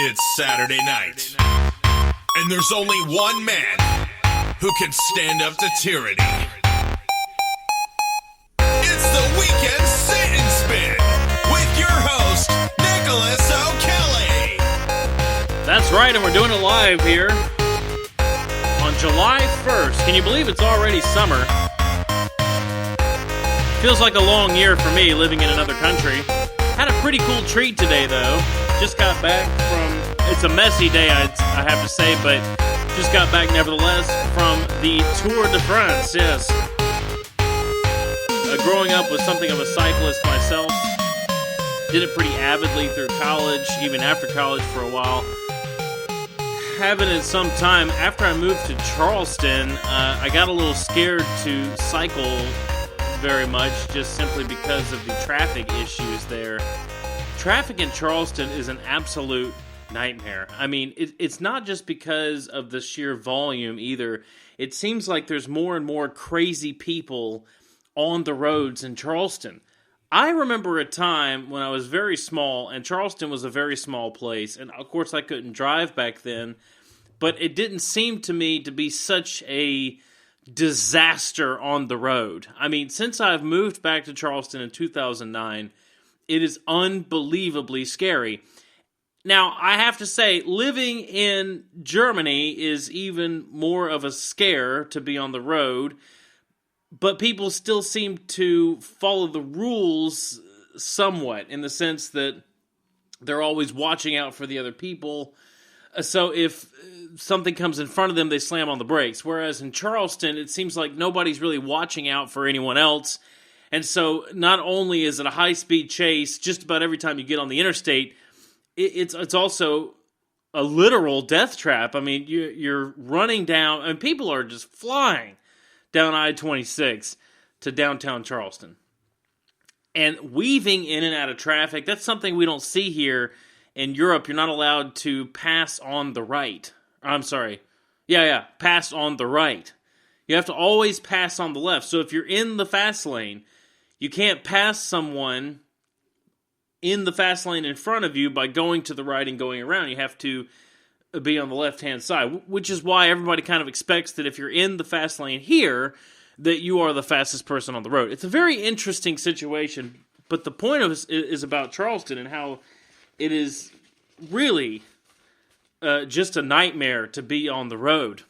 It's Saturday night, and there's only one man who can stand up to tyranny. It's the Weekend Sit and Spin with your host, Nicholas O'Kelly. That's right, and we're doing it live here on July 1st. Can you believe it's already summer? Feels like a long year for me living in another country. Had a pretty cool treat today, though. Just got back from, it's a messy day, I have to say, but just got back nevertheless from the Tour de France, yes. Growing up was something of a cyclist myself. Did it pretty avidly through college, even after college for a while. Haven't in some time. After I moved to Charleston, I got a little scared to cycle very much, just simply because of the traffic issues there. Traffic in Charleston is an absolute nightmare. I mean, it's not just because of the sheer volume either. It seems like there's more and more crazy people on the roads in Charleston. I remember a time when I was very small, and Charleston was a very small place, and of course I couldn't drive back then, but it didn't seem to me to be such a disaster on the road. I mean, since I've moved back to Charleston in 2009, it is unbelievably scary. Now, I have to say, living in Germany is even more of a scare to be on the road, but people still seem to follow the rules somewhat, in the sense that they're always watching out for the other people. So if something comes in front of them, they slam on the brakes. Whereas in Charleston, it seems like nobody's really watching out for anyone else. And so not only is it a high-speed chase just about every time you get on the interstate, it's also a literal death trap. I mean, you're running down, and people are just flying down I-26 to downtown Charleston. And weaving in and out of traffic, that's something we don't see here in Europe. You're not allowed to pass on the right. I'm sorry. Pass on the right. You have to always pass on the left. So if you're in the fast lane, you can't pass someone in the fast lane in front of you by going to the right and going around. You have to be on the left-hand side, which is why everybody kind of expects that if you're in the fast lane here, that you are the fastest person on the road. It's a very interesting situation, but the point of this is about Charleston and how it is really just a nightmare to be on the road.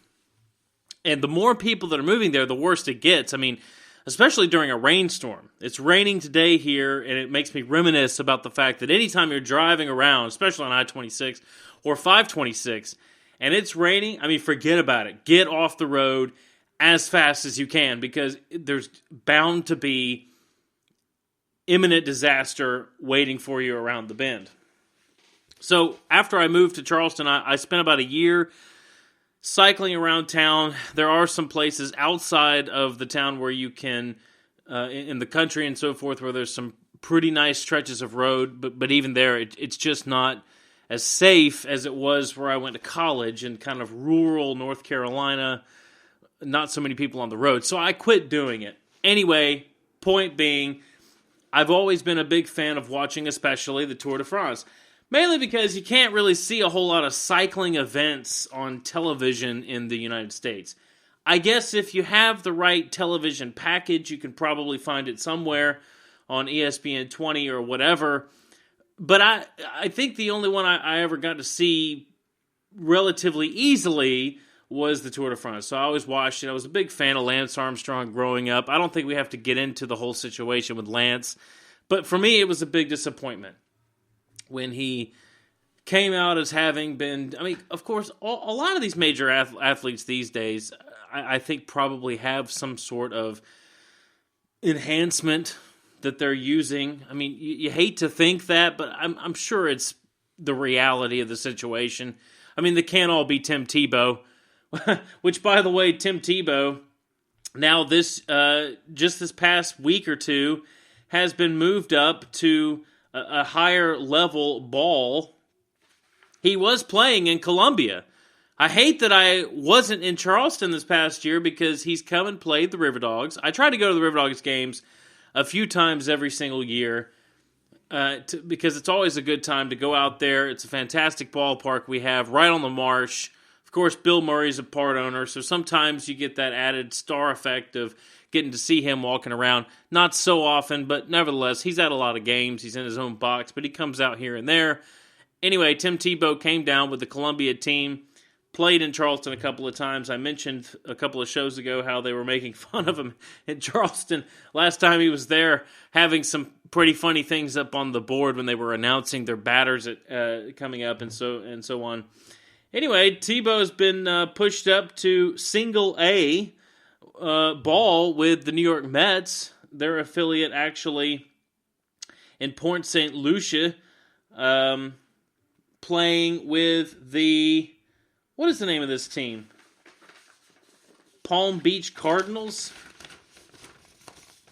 And the more people that are moving there, the worse it gets. I mean, especially during a rainstorm. It's raining today here, and it makes me reminisce about the fact that anytime you're driving around, especially on I-26 or 526, and it's raining, I mean, forget about it. Get off the road as fast as you can, because there's bound to be imminent disaster waiting for you around the bend. So after I moved to Charleston, I spent about a year cycling around town. There are some places outside of the town where you can, in the country and so forth, where there's some pretty nice stretches of road, but even there, it's just not as safe as it was where I went to college in kind of rural North Carolina, not so many people on the road. So I quit doing it. Anyway, point being, I've always been a big fan of watching especially the Tour de France. Mainly because you can't really see a whole lot of cycling events on television in the United States. I guess if you have the right television package, you can probably find it somewhere on ESPN 20 or whatever. But I think the only one I ever got to see relatively easily was the Tour de France. So I always watched it. I was a big fan of Lance Armstrong growing up. I don't think we have to get into the whole situation with Lance. But for me, it was a big disappointment when he came out as having been, I mean, of course, a lot of these major athletes these days, I think probably have some sort of enhancement that they're using. I mean, you hate to think that, but I'm sure it's the reality of the situation. I mean, they can't all be Tim Tebow, which, by the way, Tim Tebow, now just this past week or two, has been moved up to a higher level ball. He was playing in Colombia. I hate that I wasn't in Charleston this past year, because he's come and played the River Dogs. I try to go to the River Dogs games a few times every single year. because it's always a good time to go out there. It's a fantastic ballpark we have right on the marsh. Of course, Bill Murray's a part owner, so sometimes you get that added star effect of getting to see him walking around. Not so often, but nevertheless, he's at a lot of games. He's in his own box, but he comes out here and there. Anyway, Tim Tebow came down with the Columbia team, played in Charleston a couple of times. I mentioned a couple of shows ago how they were making fun of him in Charleston. Last time he was there, having some pretty funny things up on the board when they were announcing their batters coming up and so on. Anyway, Tebow's been pushed up to single A ball with the New York Mets, their affiliate actually in Port St. Lucie, playing with the, what is the name of this team? Palm Beach Cardinals?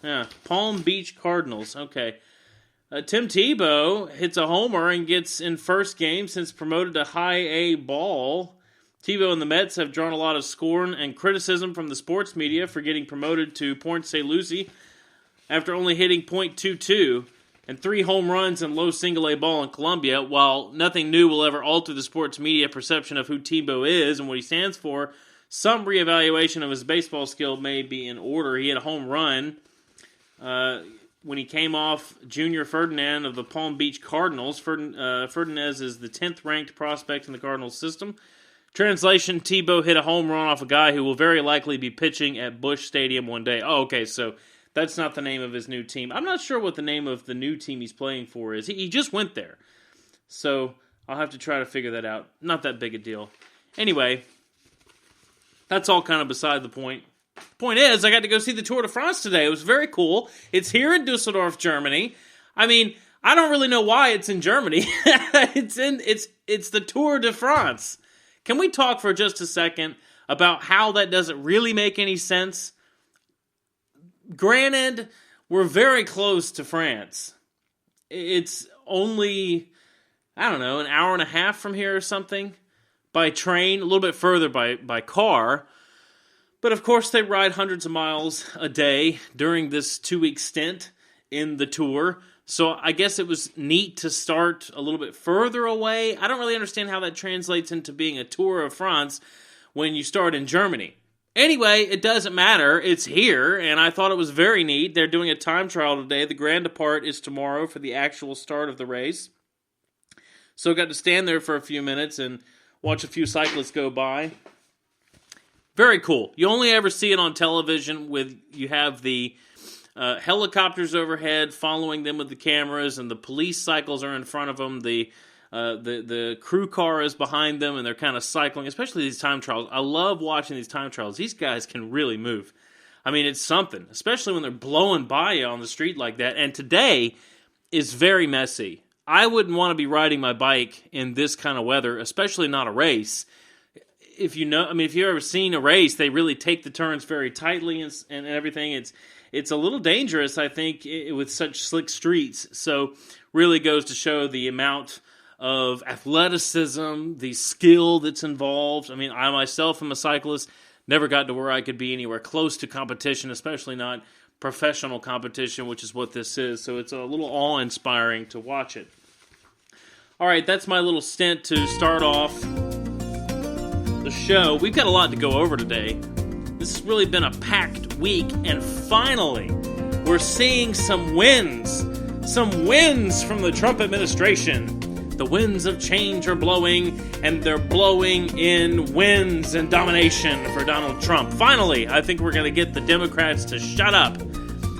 Yeah, Palm Beach Cardinals, okay. Tim Tebow hits a homer and gets in first game since promoted to high A ball. Tebow and the Mets have drawn a lot of scorn and criticism from the sports media for getting promoted to Port St. Lucie after only hitting .22 and 3 home runs and low single-A ball in Columbia. While nothing new will ever alter the sports media perception of who Tebow is and what he stands for, some reevaluation of his baseball skill may be in order. He had a home run when he came off Junior Ferdinand of the Palm Beach Cardinals. Ferdinand is the 10th ranked prospect in the Cardinals system. Translation, Tebow hit a home run off a guy who will very likely be pitching at Busch Stadium one day. Oh, okay, so that's not the name of his new team. I'm not sure what the name of the new team he's playing for is. He just went there. So I'll have to try to figure that out. Not that big a deal. Anyway, that's all kind of beside the point. Point is, I got to go see the Tour de France today. It was very cool. It's here in Dusseldorf, Germany. I mean, I don't really know why it's in Germany. It's the Tour de France. Can we talk for just a second about how that doesn't really make any sense? Granted, we're very close to France. It's only, I don't know, an hour and a half from here or something by train, a little bit further by car. But of course, they ride hundreds of miles a day during this 2-week stint in the tour. So I guess it was neat to start a little bit further away. I don't really understand how that translates into being a Tour of France when you start in Germany. Anyway, it doesn't matter. It's here, and I thought it was very neat. They're doing a time trial today. The grand depart is tomorrow for the actual start of the race. So I got to stand there for a few minutes and watch a few cyclists go by. Very cool. You only ever see it on television you have the helicopters overhead following them with the cameras, and the police cycles are in front of them. The crew car is behind them, and they're kind of cycling, especially these time trials. I love watching these time trials. These guys can really move. I mean, it's something, especially when they're blowing by you on the street like that. And today is very messy. I wouldn't want to be riding my bike in this kind of weather, especially not a race. If you've ever seen a race, they really take the turns very tightly and everything. It's a little dangerous, I think, with such slick streets. So really goes to show the amount of athleticism, the skill that's involved. I mean, I myself am a cyclist, never got to where I could be anywhere close to competition, especially not professional competition, which is what this is. So it's a little awe-inspiring to watch it. All right, that's my little stint to start off the show. We've got a lot to go over today. This has really been a packed week, and finally, we're seeing some wins. Some wins from the Trump administration. The winds of change are blowing, and they're blowing in wins and domination for Donald Trump. Finally, I think we're going to get the Democrats to shut up.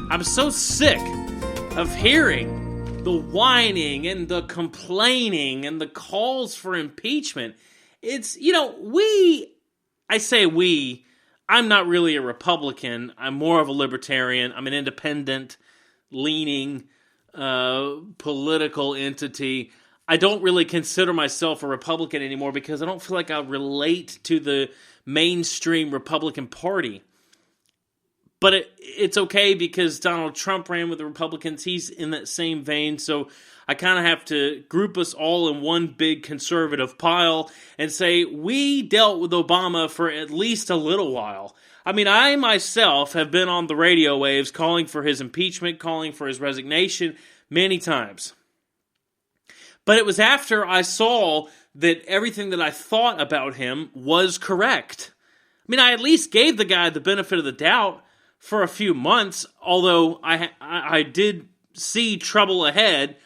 I'm so sick of hearing the whining and the complaining and the calls for impeachment. It's, I say we, I'm not really a Republican. I'm more of a libertarian. I'm an independent-leaning political entity. I don't really consider myself a Republican anymore because I don't feel like I relate to the mainstream Republican Party. But it's okay because Donald Trump ran with the Republicans. He's in that same vein, so I kind of have to group us all in one big conservative pile and say we dealt with Obama for at least a little while. I mean, I myself have been on the radio waves calling for his impeachment, calling for his resignation many times. But it was after I saw that everything that I thought about him was correct. I mean, I at least gave the guy the benefit of the doubt for a few months, although I did see trouble ahead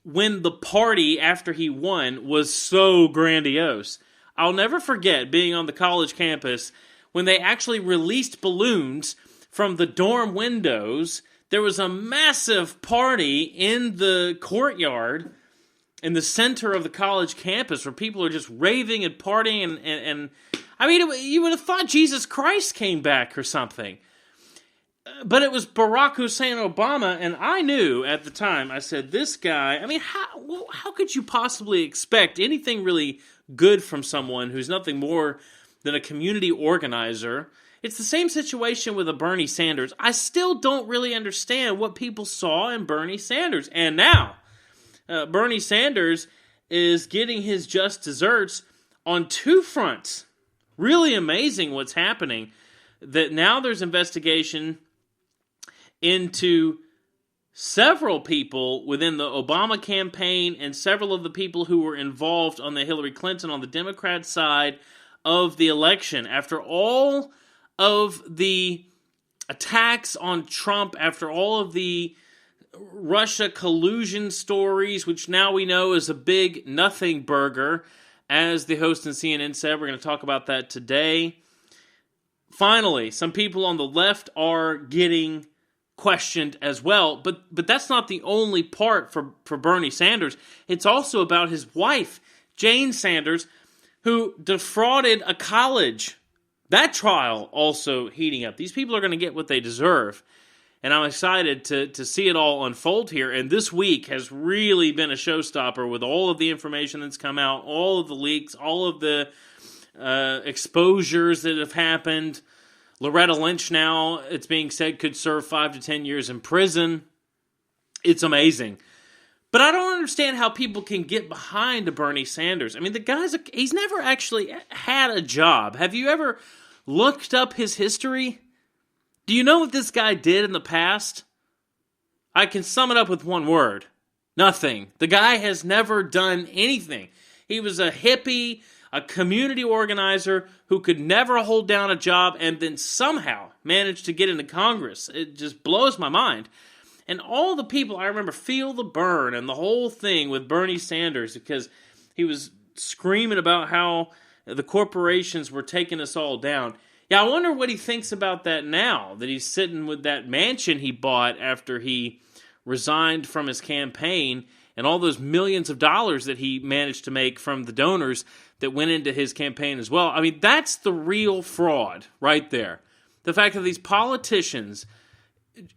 when the party after he won was so grandiose. I'll never forget being on the college campus when they actually released balloons from the dorm windows. There was a massive party in the courtyard in the center of the college campus where people are just raving and partying and I mean, you would have thought Jesus Christ came back or something. But it was Barack Hussein Obama, and I knew at the time, I said, this guy, I mean, how could you possibly expect anything really good from someone who's nothing more than a community organizer? It's the same situation with a Bernie Sanders. I still don't really understand what people saw in Bernie Sanders. And now, Bernie Sanders is getting his just desserts on two fronts. Really amazing what's happening. That now there's investigation into several people within the Obama campaign and several of the people who were involved on the Hillary Clinton on the Democrat side of the election. After all of the attacks on Trump, after all of the Russia collusion stories, which now we know is a big nothing burger, as the host in CNN said, we're going to talk about that today. Finally, some people on the left are getting questioned as well, but that's not the only part for Bernie Sanders. It's also about his wife, Jane Sanders, who defrauded a college. That trial also heating up. These people are going to get what they deserve, and I'm excited to see it all unfold here. And this week has really been a showstopper with all of the information that's come out, all of the leaks, all of the exposures that have happened. Loretta Lynch now, it's being said, could serve 5 to 10 years in prison. It's amazing. But I don't understand how people can get behind a Bernie Sanders. I mean, the guy's, he's never actually had a job. Have you ever looked up his history? Do you know what this guy did in the past? I can sum it up with one word. Nothing. The guy has never done anything. He was a hippie, a community organizer who could never hold down a job and then somehow managed to get into Congress. It just blows my mind. And all the people, I remember, feel the burn and the whole thing with Bernie Sanders because he was screaming about how the corporations were taking us all down. Yeah, I wonder what he thinks about that now, that he's sitting with that mansion he bought after he resigned from his campaign and all those millions of dollars that he managed to make from the donors that went into his campaign as well. I mean, that's the real fraud right there. The fact that these politicians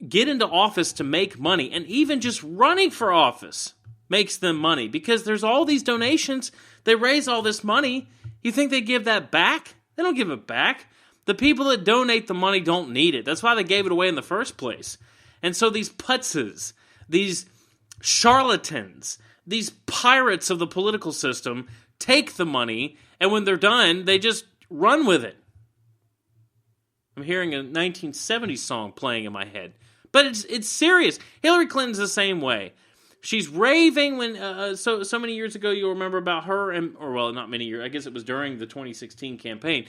get into office to make money, and even just running for office makes them money, because there's all these donations, they raise all this money. You think they give that back? They don't give it back. The people that donate the money don't need it. That's why they gave it away in the first place. And so these putzes, these charlatans, these pirates of the political system take the money, and when they're done, they just run with it. I'm hearing a 1970s song playing in my head. But it's serious. Hillary Clinton's the same way. She's raving when, so many years ago, you'll remember about her, or not many years, I guess it was during the 2016 campaign.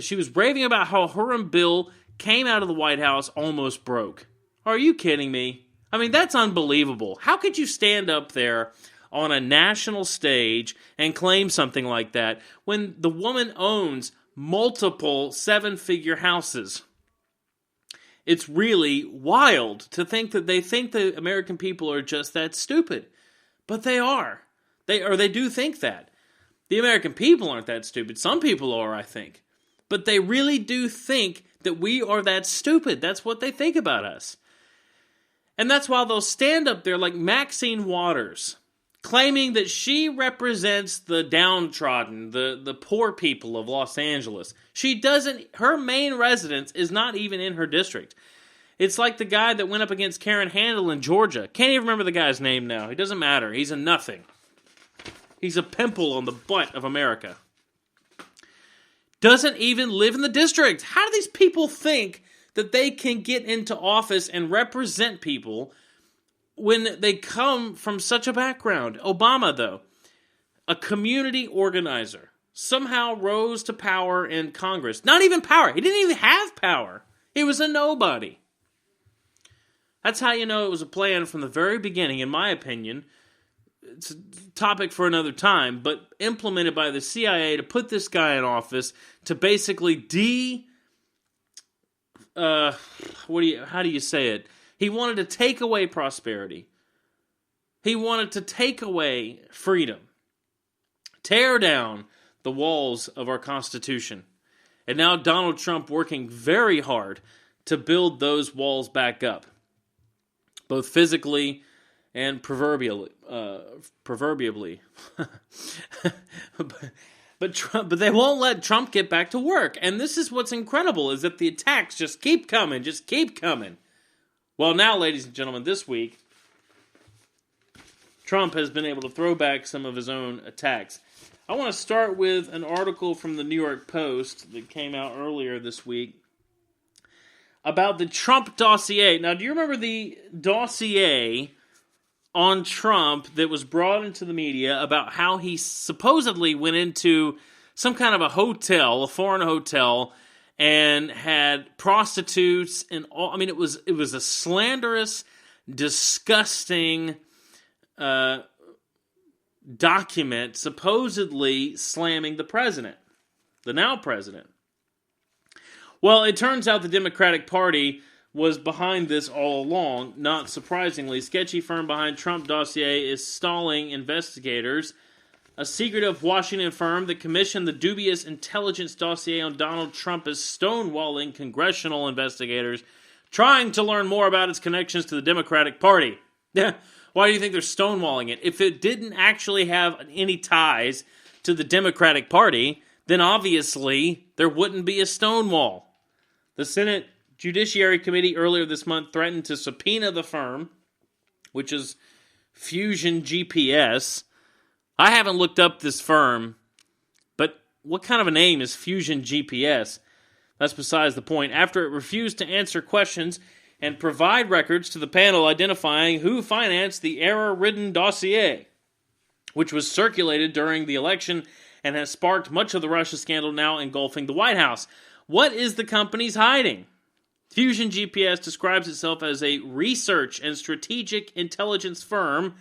She was raving about how her and Bill came out of the White House almost broke. Are you kidding me? I mean, that's unbelievable. How could you stand up there on a national stage and claim something like that when the woman owns multiple 7-figure houses? It's really wild to think that they think the American people are just that stupid. But they are. They do think that. The American people aren't that stupid. Some people are, I think. But they really do think that we are that stupid. That's what they think about us. And that's why they'll stand up there like Maxine Waters, claiming that she represents the downtrodden, the poor people of Los Angeles. She doesn't, her main residence is not even in her district. It's like the guy that went up against Karen Handel in Georgia. Can't even remember the guy's name now. It doesn't matter. He's a nothing. He's a pimple on the butt of America. Doesn't even live in the district. How do these people think that they can get into office and represent people when they come from such a background. Obama, though, a community organizer, somehow rose to power in Congress. Not even power. He didn't even have power. He was a nobody. That's how you know it was a plan from the very beginning, in my opinion. It's a topic for another time, but implemented by the CIA to put this guy in office to basically how do you say it? He wanted to take away prosperity. He wanted to take away freedom. Tear down the walls of our Constitution. And now Donald Trump working very hard to build those walls back up, both physically and proverbially. But they won't let Trump get back to work. And this is what's incredible, is that the attacks just keep coming. Well, now, ladies and gentlemen, this week, Trump has been able to throw back some of his own attacks. I want to start with an article from the New York Post that came out earlier this week about the Trump dossier. Now, do you remember the dossier on Trump that was brought into the media about how he supposedly went into some kind of a hotel, a foreign hotel, and had prostitutes and all? I mean, it was a slanderous, disgusting document supposedly slamming the president, the now president. Well, it turns out the Democratic Party was behind this all along. Not surprisingly, sketchy firm behind Trump dossier is stalling investigators. A secretive Washington firm that commissioned the dubious intelligence dossier on Donald Trump is stonewalling congressional investigators trying to learn more about its connections to the Democratic Party. Why do you think they're stonewalling it? If it didn't actually have any ties to the Democratic Party, then obviously there wouldn't be a stonewall. The Senate Judiciary Committee earlier this month threatened to subpoena the firm, which is Fusion GPS. I haven't looked up this firm, but what kind of a name is Fusion GPS? That's besides the point. After it refused to answer questions and provide records to the panel identifying who financed the error-ridden dossier, which was circulated during the election and has sparked much of the Russia scandal now engulfing the White House. What is the company's hiding? Fusion GPS describes itself as a research and strategic intelligence firm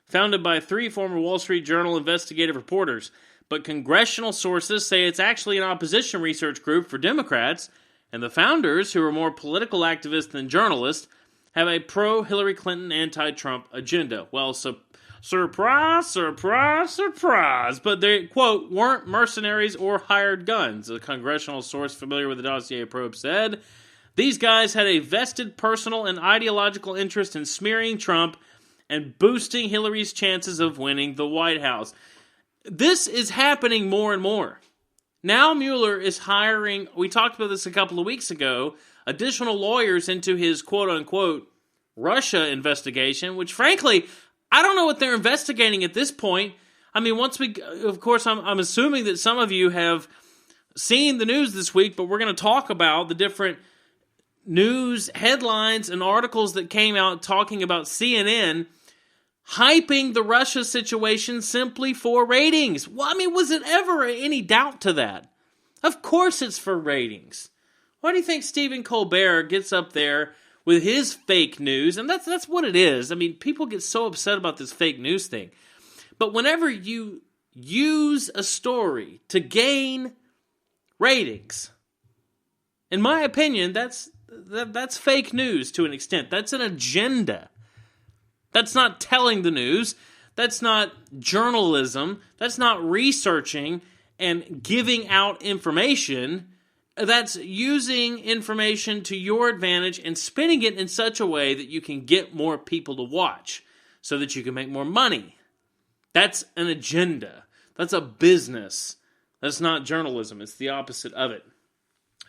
founded by 3 former Wall Street Journal investigative reporters. But congressional sources say it's actually an opposition research group for Democrats, and the founders, who are more political activists than journalists, have a pro-Hillary Clinton, anti-Trump agenda. Well, surprise, surprise, surprise. But they, quote, weren't mercenaries or hired guns, a congressional source familiar with the dossier probe said. These guys had a vested personal and ideological interest in smearing Trump and boosting Hillary's chances of winning the White House. This is happening more and more. Now Mueller is hiring, we talked about this a couple of weeks ago, additional lawyers into his quote-unquote Russia investigation, which frankly, I don't know what they're investigating at this point. I mean, of course, I'm assuming that some of you have seen the news this week, but we're going to talk about the different news headlines and articles that came out talking about CNN hyping the Russia situation simply for ratings. Well, I mean, was it ever any doubt to that? Of course it's for ratings. Why do you think Stephen Colbert gets up there with his fake news? And that's what it is. I mean, people get so upset about this fake news thing. But whenever you use a story to gain ratings, in my opinion, that's fake news to an extent. That's an agenda. That's not telling the news. That's not journalism. That's not researching and giving out information. That's using information to your advantage and spinning it in such a way that you can get more people to watch so that you can make more money. That's an agenda. That's a business. That's not journalism. It's the opposite of it.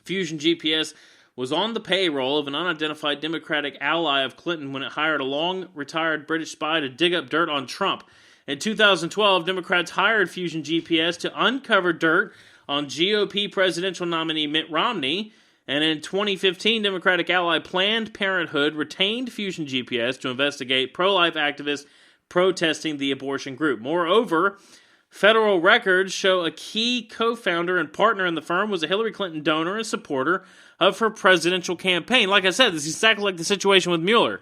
Fusion GPS was on the payroll of an unidentified Democratic ally of Clinton when it hired a long-retired British spy to dig up dirt on Trump. In 2012, Democrats hired Fusion GPS to uncover dirt on GOP presidential nominee Mitt Romney And in 2015, Democratic ally Planned Parenthood retained Fusion GPS to investigate pro-life activists protesting the abortion group. Moreover, federal records show a key co-founder and partner in the firm was a Hillary Clinton donor and supporter of her presidential campaign. Like I said, this is exactly like the situation with Mueller.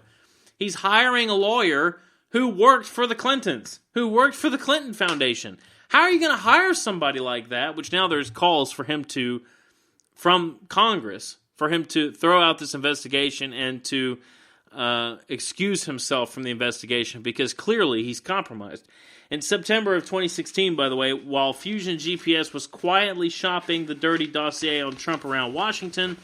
He's hiring a lawyer who worked for the Clintons, who worked for the Clinton Foundation. How are you going to hire somebody like that, which now there's calls for him to, from Congress, for him to throw out this investigation and to excuse himself from the investigation because clearly he's compromised. In September of 2016, by the way, while Fusion GPS was quietly shopping the dirty dossier on Trump around Washington,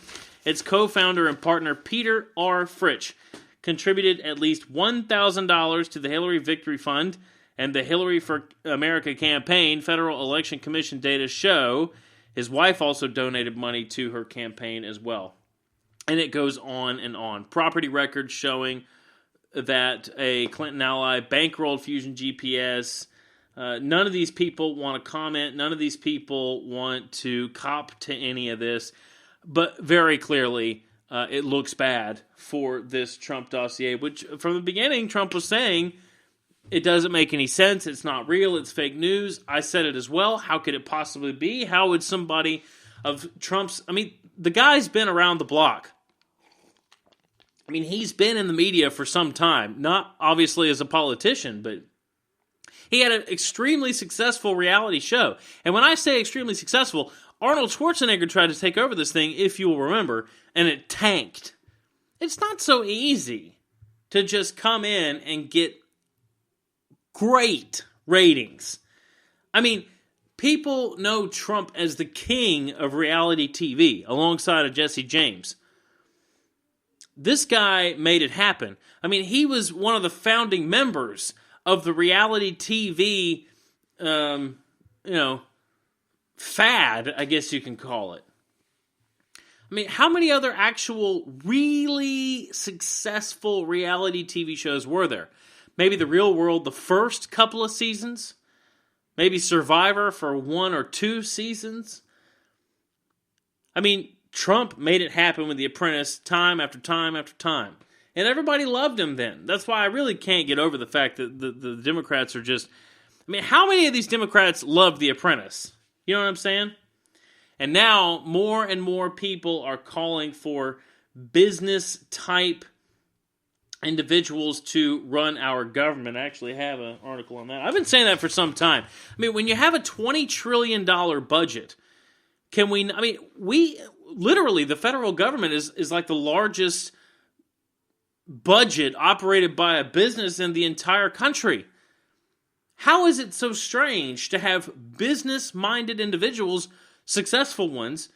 its co-founder and partner Peter R. Fritsch contributed at least $1,000 to the Hillary Victory Fund and the Hillary for America campaign. Federal Election Commission data show his wife also donated money to her campaign as well. And it goes on and on. Property records showing that a Clinton ally bankrolled Fusion GPS. None of these people want to comment. None of these people want to cop to any of this. But very clearly, it looks bad for this Trump dossier, which from the beginning, Trump was saying, it doesn't make any sense. It's not real. It's fake news. I said it as well. How could it possibly be? How would somebody of Trump's... I mean, the guy's been around the block. I mean, he's been in the media for some time. Not obviously as a politician, but he had an extremely successful reality show. And when I say extremely successful, Arnold Schwarzenegger tried to take over this thing, if you will remember, and it tanked. It's not so easy to just come in and get great ratings. I mean, people know Trump as the king of reality TV, alongside of Jesse James. This guy made it happen. I mean, he was one of the founding members of the reality TV, fad, I guess you can call it. I mean, how many other actual really successful reality TV shows were there? Maybe The Real World the first couple of seasons? Maybe Survivor for 1 or 2 seasons? I mean, Trump made it happen with The Apprentice time after time after time. And everybody loved him then. That's why I really can't get over the fact that the Democrats are just... I mean, how many of these Democrats loved The Apprentice? You know what I'm saying? And now, more and more people are calling for business-type individuals to run our government. I actually have an article on that. I've been saying that for some time. I mean, when you have a $20 trillion budget, we literally, the federal government is like the largest budget operated by a business in the entire country. How is it so strange to have business-minded individuals, successful ones,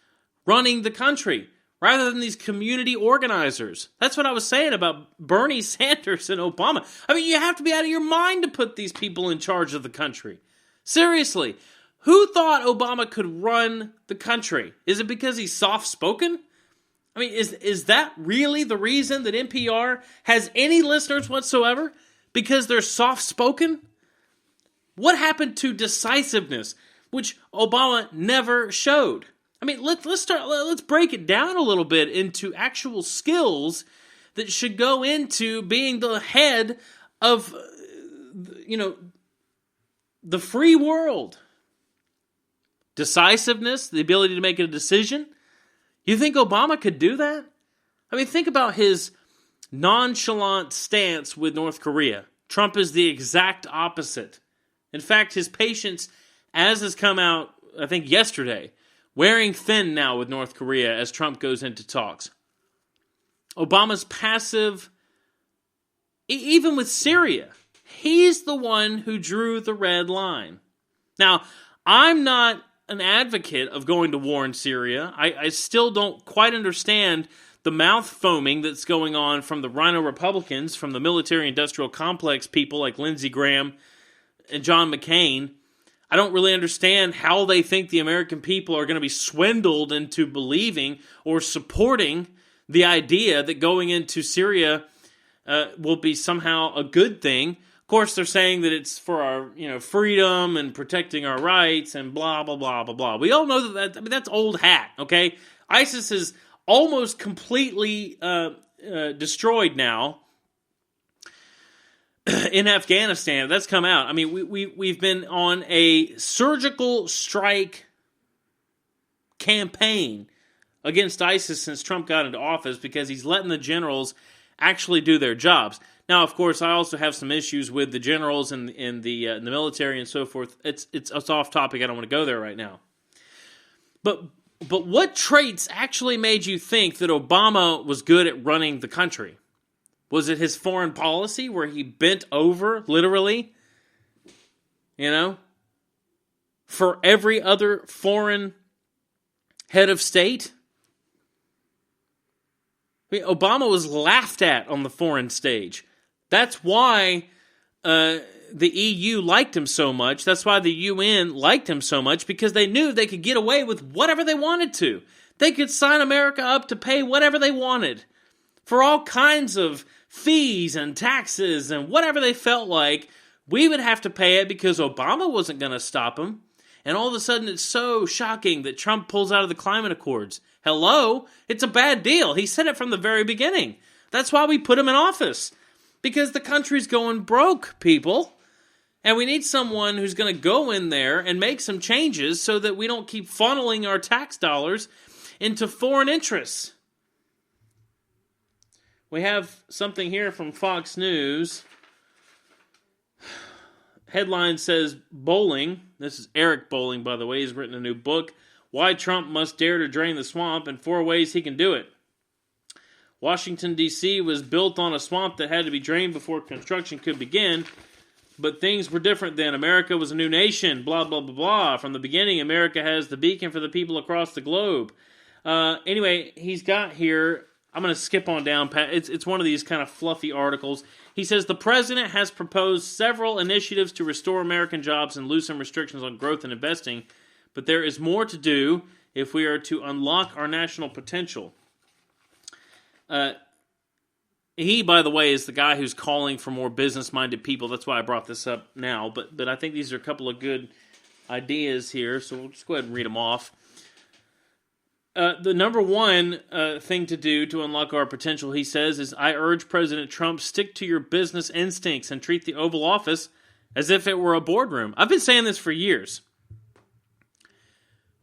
running the country, rather than these community organizers? That's what I was saying about Bernie Sanders and Obama. I mean, you have to be out of your mind to put these people in charge of the country. Seriously, who thought Obama could run the country? Is it because he's soft-spoken? I mean, is that really the reason that NPR has any listeners whatsoever? Because they're soft-spoken? What happened to decisiveness, which Obama never showed? I mean, let's break it down a little bit into actual skills that should go into being the head of, the free world. Decisiveness, the ability to make a decision. You think Obama could do that? I mean, think about his nonchalant stance with North Korea. Trump is the exact opposite. In fact, his patience, as has come out, I think yesterday, wearing thin now with North Korea as Trump goes into talks. Obama's passive, even with Syria, he's the one who drew the red line. Now, I'm not an advocate of going to war in Syria. I still don't quite understand the mouth foaming that's going on from the Rhino Republicans, from the military-industrial complex people like Lindsey Graham and John McCain. I don't really understand how they think the American people are going to be swindled into believing or supporting the idea that going into Syria will be somehow a good thing. Of course, they're saying that it's for our freedom and protecting our rights and blah, blah, blah, blah, blah. We all know that's old hat, okay? ISIS is almost completely destroyed now in Afghanistan. That's come out. I mean, we've been on a surgical strike campaign against ISIS since Trump got into office because he's letting the generals actually do their jobs. Now, of course, I also have some issues with the generals and the military and so forth. It's off topic. I don't want to go there right now. But what traits actually made you think that Obama was good at running the country? Was it his foreign policy where he bent over, literally, for every other foreign head of state? I mean, Obama was laughed at on the foreign stage. That's why the EU liked him so much. That's why the UN liked him so much, because they knew they could get away with whatever they wanted to. They could sign America up to pay whatever they wanted for all kinds of fees and taxes and whatever they felt like. We would have to pay it because Obama wasn't going to stop them. And all of a sudden it's so shocking that Trump pulls out of the climate accords. Hello? It's a bad deal. He said it from the very beginning. That's why we put him in office. Because the country's going broke, people. And we need someone who's going to go in there and make some changes so that we don't keep funneling our tax dollars into foreign interests. We have something here from Fox News. Headline says, Bowling. This is Eric Bowling, by the way. He's written a new book, Why Trump Must Dare to Drain the Swamp, and 4 Ways He Can Do It. Washington, D.C. was built on a swamp that had to be drained before construction could begin, but things were different then. America was a new nation, blah, blah, blah, blah. From the beginning, America has the beacon for the people across the globe. Anyway, he's got here, I'm going to skip on down. It's one of these kind of fluffy articles. He says, the president has proposed several initiatives to restore American jobs and loosen restrictions on growth and investing, but there is more to do if we are to unlock our national potential. He, by the way, is the guy who's calling for more business-minded people. That's why I brought this up now. But I think these are a couple of good ideas here, so we'll just go ahead and read them off. The number one thing to do to unlock our potential, he says, is I urge President Trump, stick to your business instincts and treat the Oval Office as if it were a boardroom. I've been saying this for years.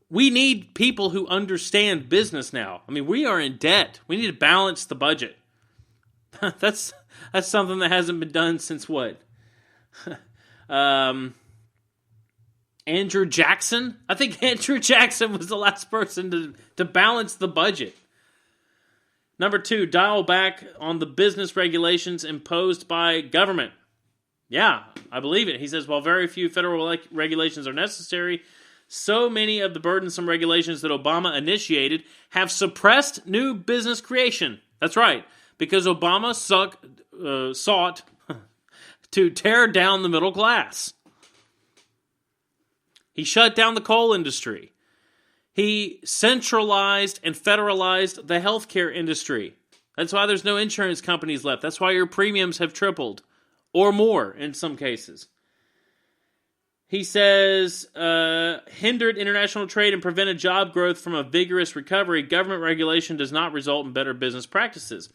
We need people who understand business now. I mean, we are in debt. We need to balance the budget. That's something that hasn't been done since what? Andrew Jackson? I think Andrew Jackson was the last person to balance the budget. Number 2, dial back on the business regulations imposed by government. Yeah, I believe it. He says, while very few federal regulations are necessary, so many of the burdensome regulations that Obama initiated have suppressed new business creation. That's right, because Obama sought to tear down the middle class. He shut down the coal industry. He centralized and federalized the healthcare industry. That's why there's no insurance companies left. That's why your premiums have tripled, or more in some cases. He says, hindered international trade and prevented job growth from a vigorous recovery. Government regulation does not result in better business practices.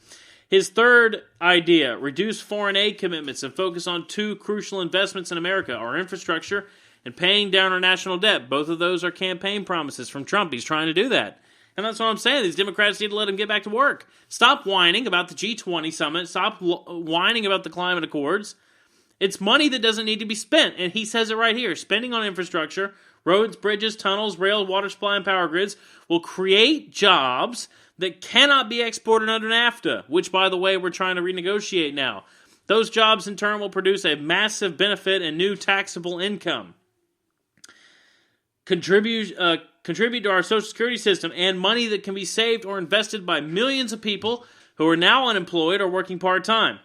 His third idea, reduce foreign aid commitments and focus on 2 crucial investments in America, our infrastructure and paying down our national debt. Both of those are campaign promises from Trump. He's trying to do that. And that's what I'm saying. These Democrats need to let him get back to work. Stop whining about the G20 summit. Stop whining about the climate accords. It's money that doesn't need to be spent. And he says it right here. Spending on infrastructure, roads, bridges, tunnels, rail, water supply, and power grids will create jobs that cannot be exported under NAFTA, which, by the way, we're trying to renegotiate now. Those jobs, in turn, will produce a massive benefit and new taxable income. Contribute to our Social Security system and money that can be saved or invested by millions of people who are now unemployed or working part-time.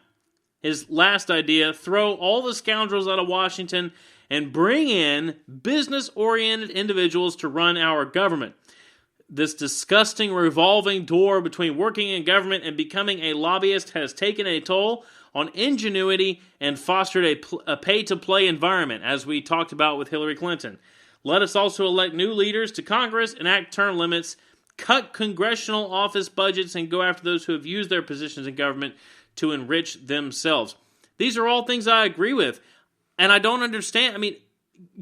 His last idea, throw all the scoundrels out of Washington and bring in business-oriented individuals to run our government. This disgusting revolving door between working in government and becoming a lobbyist has taken a toll on ingenuity and fostered a pay-to-play environment, as we talked about with Hillary Clinton. Let us also elect new leaders to Congress, enact term limits, cut congressional office budgets and go after those who have used their positions in government to enrich themselves. These are all things I agree with. And I don't understand. I mean,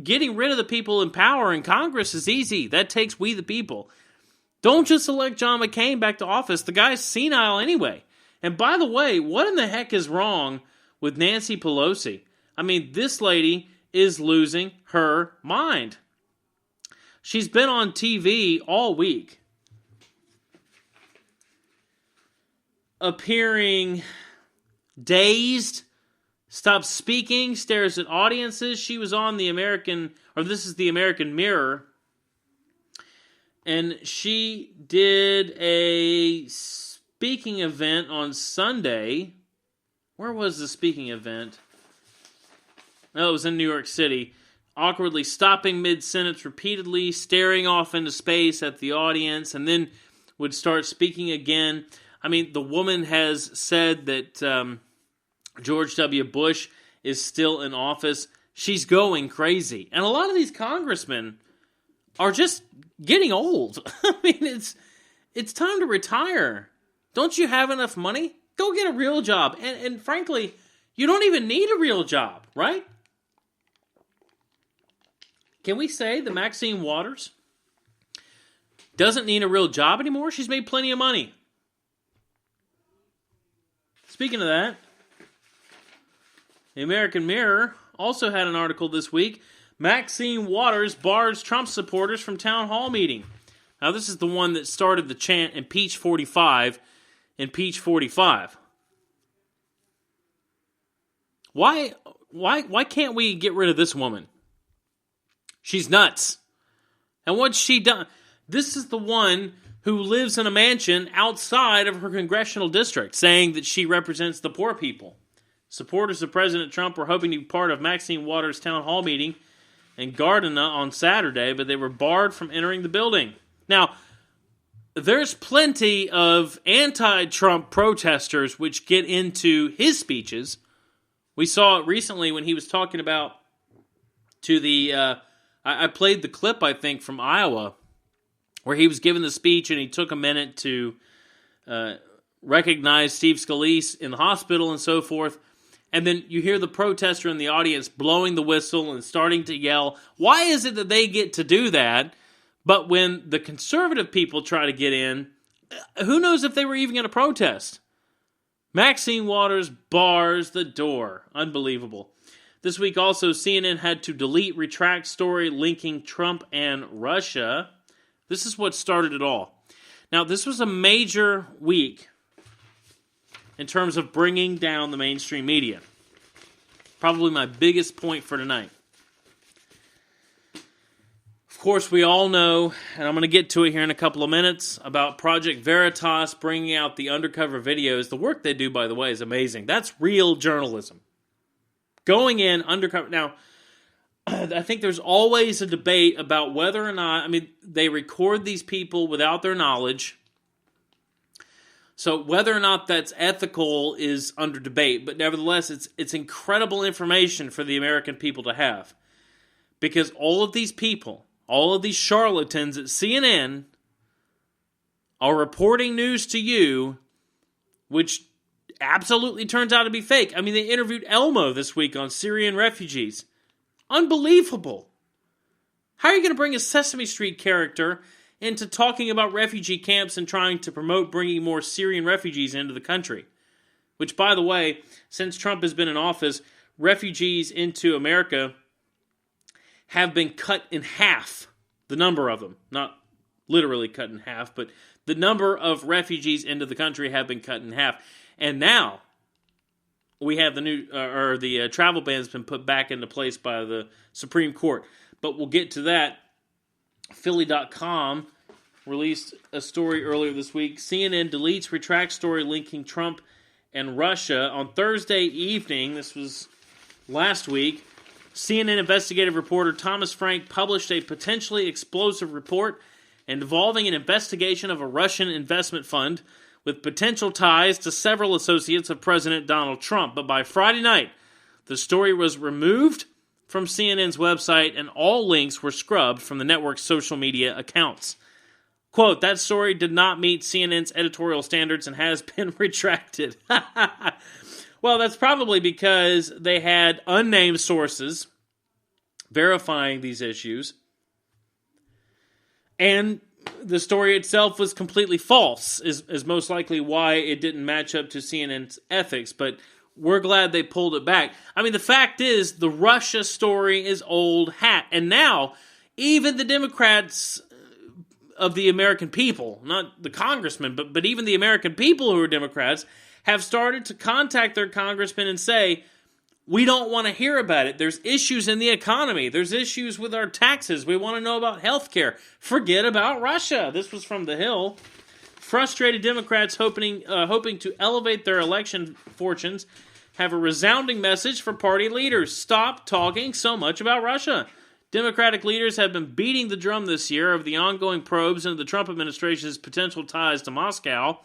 getting rid of the people in power in Congress is easy. That takes we the people. Don't just elect John McCain back to office. The guy's senile anyway. And by the way, what in the heck is wrong with Nancy Pelosi? I mean, this lady is losing her mind. She's been on TV all week, appearing dazed, stops speaking, stares at audiences. She was on the This is the American Mirror, and she did a speaking event on Sunday. Where was the speaking event? No, it was in New York City. Awkwardly stopping mid-sentence repeatedly, staring off into space at the audience, and then would start speaking again. I mean, the woman has said that George W. Bush is still in office. She's going crazy. And a lot of these congressmen are just getting old. I mean, it's time to retire. Don't you have enough money? Go get a real job. And frankly, you don't even need a real job, right? Can we say that Maxine Waters doesn't need a real job anymore? She's made plenty of money. Speaking of that, the American Mirror also had an article this week. Maxine Waters bars Trump supporters from town hall meeting. Now, this is the one that started the chant, impeach 45, impeach 45. Why can't we get rid of this woman? She's nuts. And what's she done? This is the one who lives in a mansion outside of her congressional district, saying that she represents the poor people. Supporters of President Trump were hoping to be part of Maxine Waters' town hall meeting in Gardena on Saturday, but they were barred from entering the building. Now, there's plenty of anti-Trump protesters which get into his speeches. We saw it recently when he was talking about to the... I played the clip, I think, from Iowa, where he was giving the speech and he took a minute to recognize Steve Scalise in the hospital and so forth. And then you hear the protester in the audience blowing the whistle and starting to yell. Why is it that they get to do that, but when the conservative people try to get in, who knows if they were even going to protest? Maxine Waters bars the door. Unbelievable. This week also, CNN had to delete, retract story linking Trump and Russia. This is what started it all. Now, this was a major week in terms of bringing down the mainstream media. Probably my biggest point for tonight. Of course, we all know, and I'm going to get to it here in a couple of minutes, about Project Veritas bringing out the undercover videos. The work they do, by the way, is amazing. That's real journalism. Going in undercover. Now, I think there's always a debate about whether or not, they record these people without their knowledge. So whether or not that's ethical is under debate. But nevertheless, it's incredible information for the American people to have. Because all of these people, all of these charlatans at CNN are reporting news to you which absolutely turns out to be fake. They interviewed Elmo this week on Syrian refugees. Unbelievable. How are you going to bring a Sesame Street character into talking about refugee camps and trying to promote bringing more Syrian refugees into the country? Which, by the way, since Trump has been in office, refugees into America have been cut in half. The number of them. Not literally cut in half, but the number of refugees into the country have been cut in half. And now, we have the new, the travel ban has been put back into place by the Supreme Court. But we'll get to that. Philly.com released a story earlier this week. CNN deletes, retracts story linking Trump and Russia. On Thursday evening, this was last week, CNN investigative reporter Thomas Frank published a potentially explosive report involving an investigation of a Russian investment fund with potential ties to several associates of President Donald Trump. But by Friday night, the story was removed from CNN's website and all links were scrubbed from the network's social media accounts. Quote, that story did not meet CNN's editorial standards and has been retracted. Well, that's probably because they had unnamed sources verifying these issues, and the story itself was completely false, is most likely why it didn't match up to CNN's ethics, but we're glad they pulled it back. I mean, the fact is, the Russia story is old hat, and now even the Democrats of the American people, not the congressmen, but even the American people who are Democrats, have started to contact their congressmen and say, we don't want to hear about it. There's issues in the economy. There's issues with our taxes. We want to know about health care. Forget about Russia. This was from The Hill. Frustrated Democrats hoping to elevate their election fortunes have a resounding message for party leaders. Stop talking so much about Russia. Democratic leaders have been beating the drum this year of the ongoing probes into the Trump administration's potential ties to Moscow,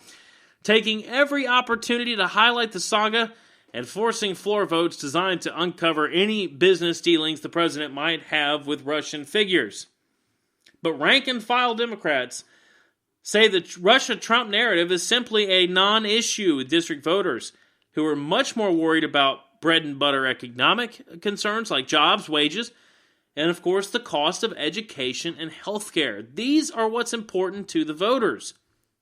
taking every opportunity to highlight the saga and forcing floor votes designed to uncover any business dealings the president might have with Russian figures. But rank-and-file Democrats say the Russia-Trump narrative is simply a non-issue with district voters who are much more worried about bread-and-butter economic concerns like jobs, wages, and, of course, the cost of education and health care. These are what's important to the voters,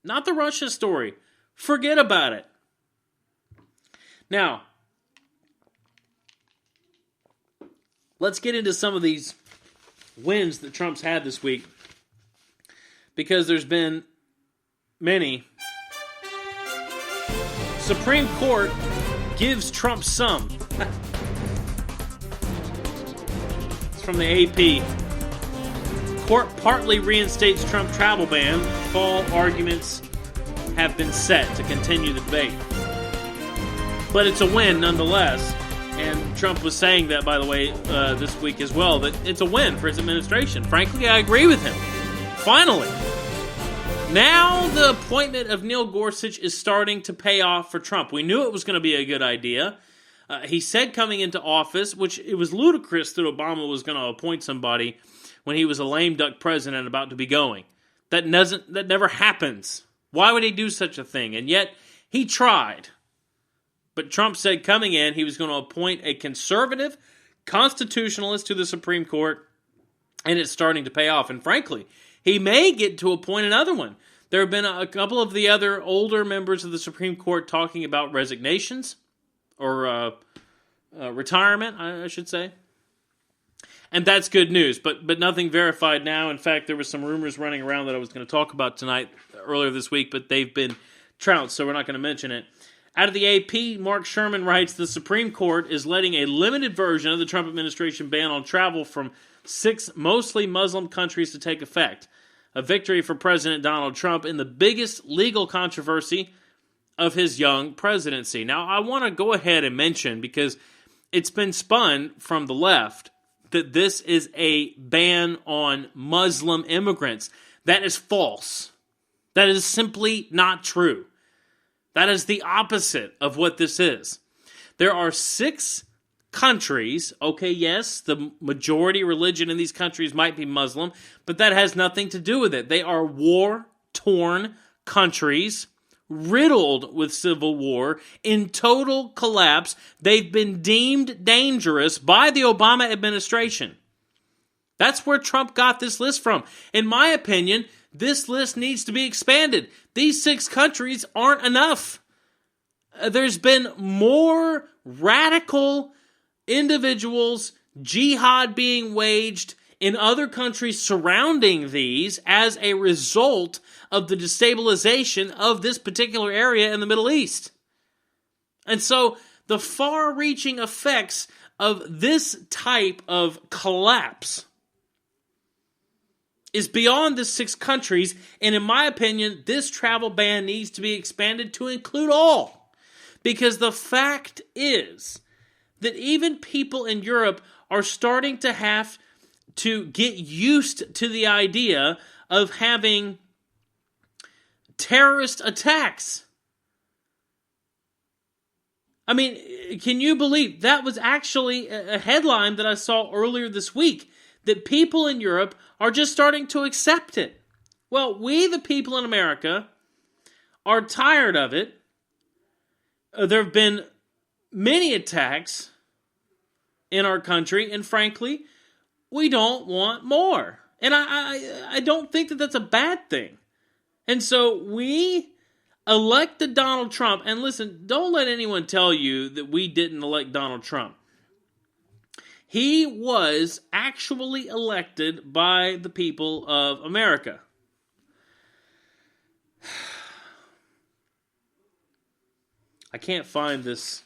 not the Russia story. Forget about it. Now, let's get into some of these wins that Trump's had this week, because there's been many. Supreme Court gives Trump some. From the AP. Court partly reinstates Trump travel ban. Fall arguments have been set to continue the debate. But it's a win nonetheless. And Trump was saying that, by the way, this week as well, that it's a win for his administration. Frankly, I agree with him. Finally. Now the appointment of Neil Gorsuch is starting to pay off for Trump. We knew it was going to be a good idea. He said coming into office, which it was ludicrous that Obama was going to appoint somebody when he was a lame duck president about to be going. That never happens. Why would he do such a thing? And yet, he tried. But Trump said coming in, he was going to appoint a conservative constitutionalist to the Supreme Court, and it's starting to pay off. And frankly, he may get to appoint another one. There have been a couple of the other older members of the Supreme Court talking about resignations, or retirement, I should say. And that's good news, but nothing verified now. In fact, there were some rumors running around that I was going to talk about tonight, earlier this week, but they've been trounced, so we're not going to mention it. Out of the AP, Mark Sherman writes, the Supreme Court is letting a limited version of the Trump administration ban on travel from 6 mostly Muslim countries to take effect. A victory for President Donald Trump in the biggest legal controversy of his young presidency. Now, I want to go ahead and mention, because it's been spun from the left, that this is a ban on Muslim immigrants. That is false. That is simply not true. That is the opposite of what this is. There are 6 countries, okay, yes, the majority religion in these countries might be Muslim, but that has nothing to do with it. They are war-torn countries, riddled with civil war, in total collapse. They've been deemed dangerous by the Obama administration. That's where Trump got this list from. In my opinion, this list needs to be expanded. These 6 countries aren't enough. There's been more radical individuals, jihad being waged in other countries surrounding these as a result of the destabilization of this particular area in the Middle East. And so the far-reaching effects of this type of collapse is beyond the 6 countries, and in my opinion, this travel ban needs to be expanded to include all. Because the fact is that even people in Europe are starting to have to get used to the idea of having terrorist attacks. I mean, can you believe that was actually a headline that I saw earlier this week, that people in Europe are just starting to accept it. Well, we, the people in America, are tired of it. There have been many attacks in our country, and frankly, we don't want more. And I don't think that that's a bad thing. And so we elected Donald Trump. And listen, don't let anyone tell you that we didn't elect Donald Trump. He was actually elected by the people of America. I can't find this.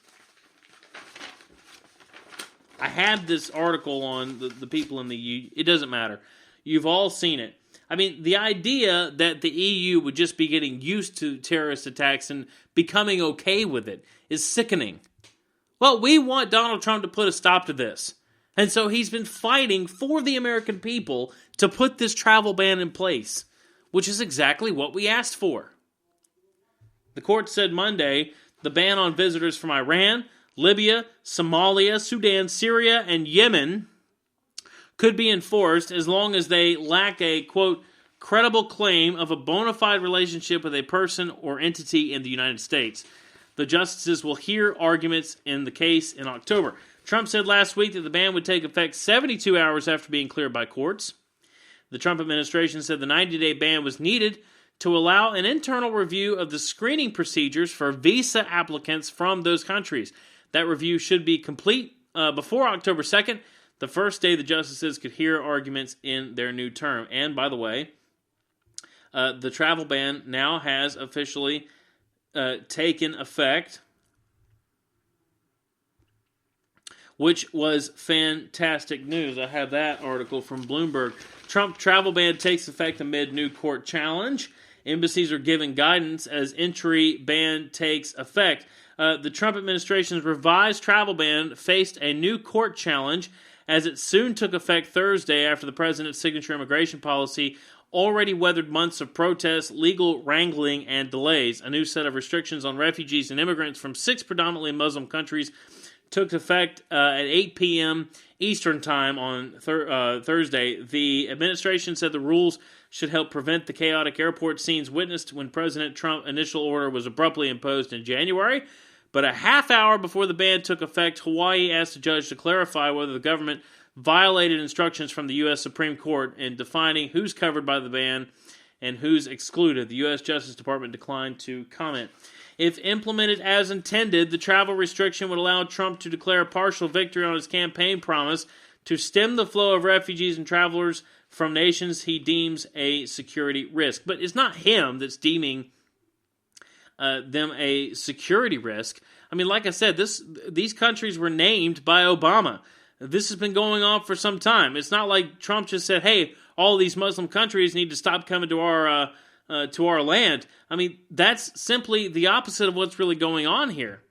I had this article on the people in the EU. It doesn't matter. You've all seen it. I mean, the idea that the EU would just be getting used to terrorist attacks and becoming okay with it is sickening. Well, we want Donald Trump to put a stop to this. And so he's been fighting for the American people to put this travel ban in place, which is exactly what we asked for. The court said Monday the ban on visitors from Iran, Libya, Somalia, Sudan, Syria, and Yemen could be enforced as long as they lack a, quote, credible claim of a bona fide relationship with a person or entity in the United States. The justices will hear arguments in the case in October. Trump said last week that the ban would take effect 72 hours after being cleared by courts. The Trump administration said the 90-day ban was needed to allow an internal review of the screening procedures for visa applicants from those countries. That review should be complete before October 2nd, the first day the justices could hear arguments in their new term. And by the way, the travel ban now has officially taken effect, which was fantastic news. I have that article from Bloomberg. Trump travel ban takes effect amid new court challenge. Embassies are giving guidance as entry ban takes effect. The Trump administration's revised travel ban faced a new court challenge as it soon took effect Thursday after the president's signature immigration policy already weathered months of protests, legal wrangling, and delays. A new set of restrictions on refugees and immigrants from 6 predominantly Muslim countries took effect at 8 p.m. Eastern Time on Thursday. The administration said the rules should help prevent the chaotic airport scenes witnessed when President Trump's initial order was abruptly imposed in January. But a half hour before the ban took effect, Hawaii asked a judge to clarify whether the government violated instructions from the U.S. Supreme Court in defining who's covered by the ban and who's excluded. The U.S. Justice Department declined to comment. If implemented as intended, the travel restriction would allow Trump to declare a partial victory on his campaign promise to stem the flow of refugees and travelers from nations he deems a security risk. But it's not him that's deeming them a security risk. I mean, like I said, these countries were named by Obama. This has been going on for some time. It's not like Trump just said, hey, all these Muslim countries need to stop coming to our land. I mean, that's simply the opposite of what's really going on here.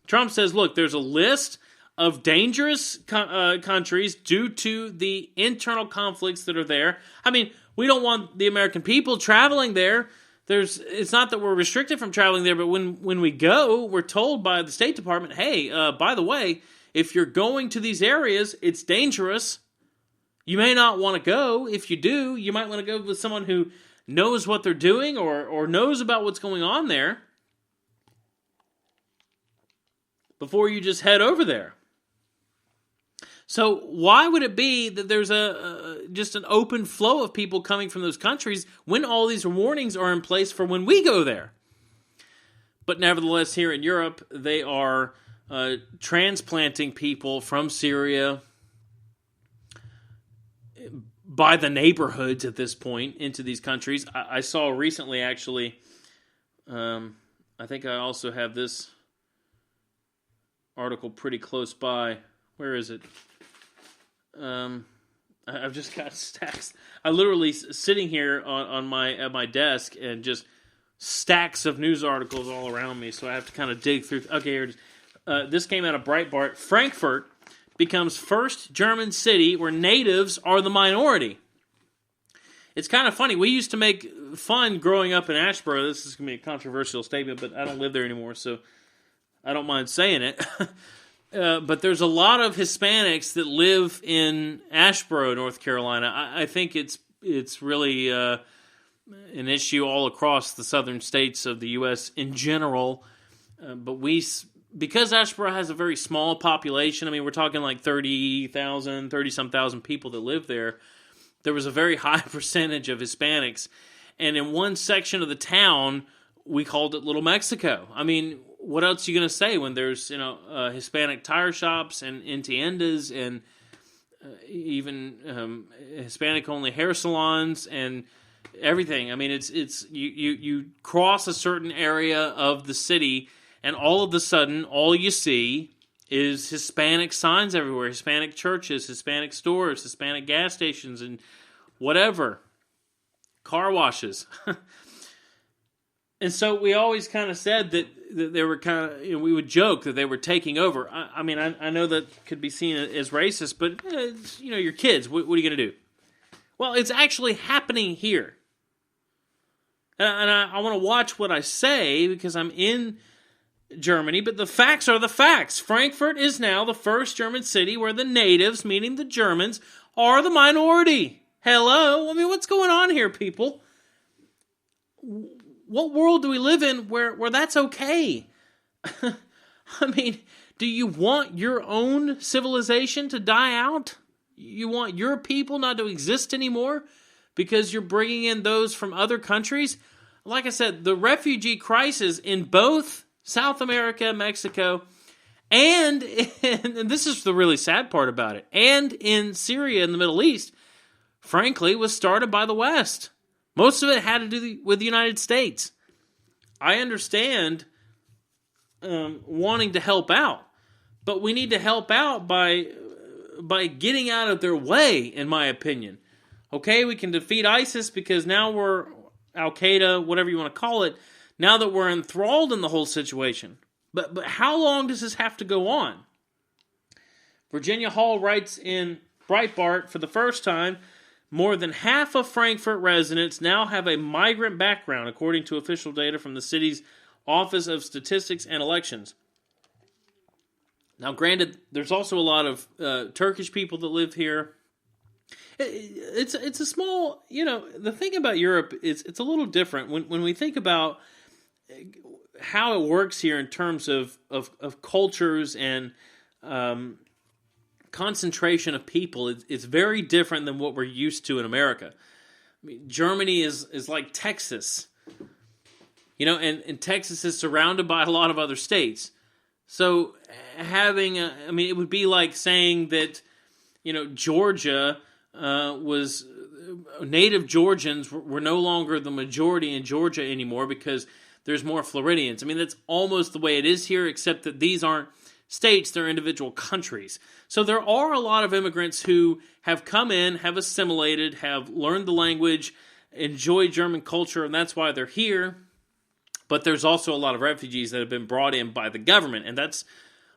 Trump says, look, there's a list of dangerous countries due to the internal conflicts that are there. I mean, we don't want the American people traveling there. It's not that we're restricted from traveling there, but when we go, we're told by the State Department, hey, by the way, if you're going to these areas, it's dangerous. You may not want to go. If you do, you might want to go with someone who knows what they're doing or knows about what's going on there before you just head over there. So why would it be that there's just an open flow of people coming from those countries when all these warnings are in place for when we go there? But nevertheless, here in Europe, they are transplanting people from Syria by the neighborhoods at this point into these countries. I saw recently, actually, I think I also have this article pretty close by. Where is it? I've just got stacks. I literally sitting here at my desk and just stacks of news articles all around me. So I have to kind of dig through. Okay, here it is. This came out of Breitbart. Frankfurt becomes first German city where natives are the minority. It's kind of funny. We used to make fun growing up in Asheboro. This is going to be a controversial statement, but I don't live there anymore, so I don't mind saying it. But there's a lot of Hispanics that live in Asheboro, North Carolina. I think it's really an issue all across the southern states of the U.S. in general. But because Asheboro has a very small population, I mean, we're talking like 30-some thousand people that live there, there was a very high percentage of Hispanics. And in one section of the town, we called it Little Mexico. I mean, what else are you going to say when there's, Hispanic tire shops and tiendas and even Hispanic-only hair salons and everything? I mean, it's you cross a certain area of the city, and all of a sudden, all you see is Hispanic signs everywhere, Hispanic churches, Hispanic stores, Hispanic gas stations, and whatever. Car washes. And so we always kind of said that they were kind of, we would joke that they were taking over. I mean, I know that could be seen as racist, but, your kids, what are you going to do? Well, it's actually happening here. And I want to watch what I say because I'm in Germany, but the facts are the facts. Frankfurt is now the first German city where the natives, meaning the Germans, are the minority. Hello? I mean, what's going on here, people? What world do we live in where that's okay? I mean, do you want your own civilization to die out? You want your people not to exist anymore because you're bringing in those from other countries? Like I said, the refugee crisis in both South America, Mexico, and this is the really sad part about it, and in Syria in the Middle East, frankly, was started by the West. Most of it had to do with the United States. I understand wanting to help out, but we need to help out by getting out of their way, in my opinion. Okay, we can defeat ISIS because now we're Al-Qaeda, whatever you want to call it, now that we're enthralled in the whole situation. But how long does this have to go on? Virginia Hall writes in Breitbart, for the first time, more than half of Frankfurt residents now have a migrant background, according to official data from the city's Office of Statistics and Elections. Now, granted, there's also a lot of Turkish people that live here. It's a small, the thing about Europe is it's a little different. When we think about how it works here in terms of cultures and concentration of people, it's very different than what we're used to in America. I mean, Germany is like Texas, and Texas is surrounded by a lot of other states. So having, it would be like saying that, Georgia was, native Georgians were no longer the majority in Georgia anymore because there's more Floridians. I mean, that's almost the way it is here, except that these aren't states, they're individual countries. So there are a lot of immigrants who have come in, have assimilated, have learned the language, enjoy German culture, and that's why they're here. But there's also a lot of refugees that have been brought in by the government, and that's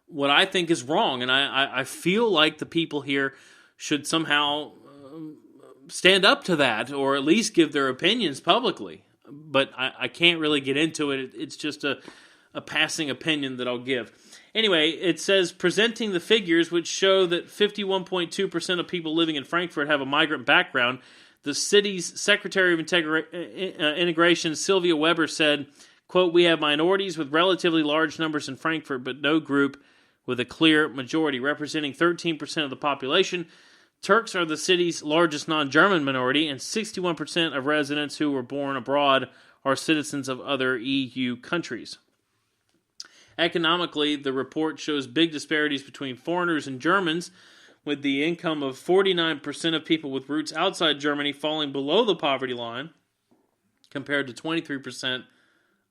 what I think is wrong. And I feel like the people here should somehow stand up to that, or at least give their opinions publicly. But I can't really get into it. It's just a passing opinion that I'll give. Anyway, it says, presenting the figures which show that 51.2% of people living in Frankfurt have a migrant background, the city's Secretary of Integration, Sylvia Weber, said, quote, "We have minorities with relatively large numbers in Frankfurt, but no group with a clear majority, representing 13% of the population. Turks are the city's largest non-German minority, and 61% of residents who were born abroad are citizens of other EU countries." Economically, the report shows big disparities between foreigners and Germans, with the income of 49% of people with roots outside Germany falling below the poverty line, compared to 23%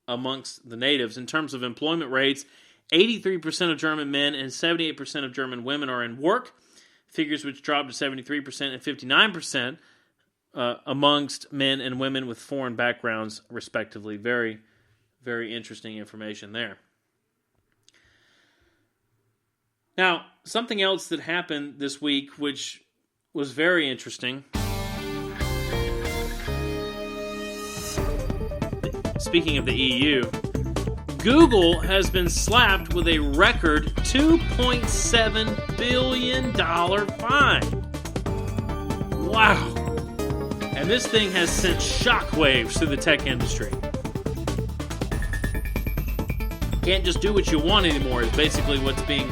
amongst the natives. In terms of employment rates, 83% of German men and 78% of German women are in work, figures which dropped to 73% and 59% amongst men and women with foreign backgrounds, respectively. Very, very interesting information there. Now, something else that happened this week, which was very interesting. Speaking of the EU, Google has been slapped with a record $2.7 billion fine. Wow. And And this thing has sent shockwaves through the tech industry. Can't just do what you want anymore is basically what's being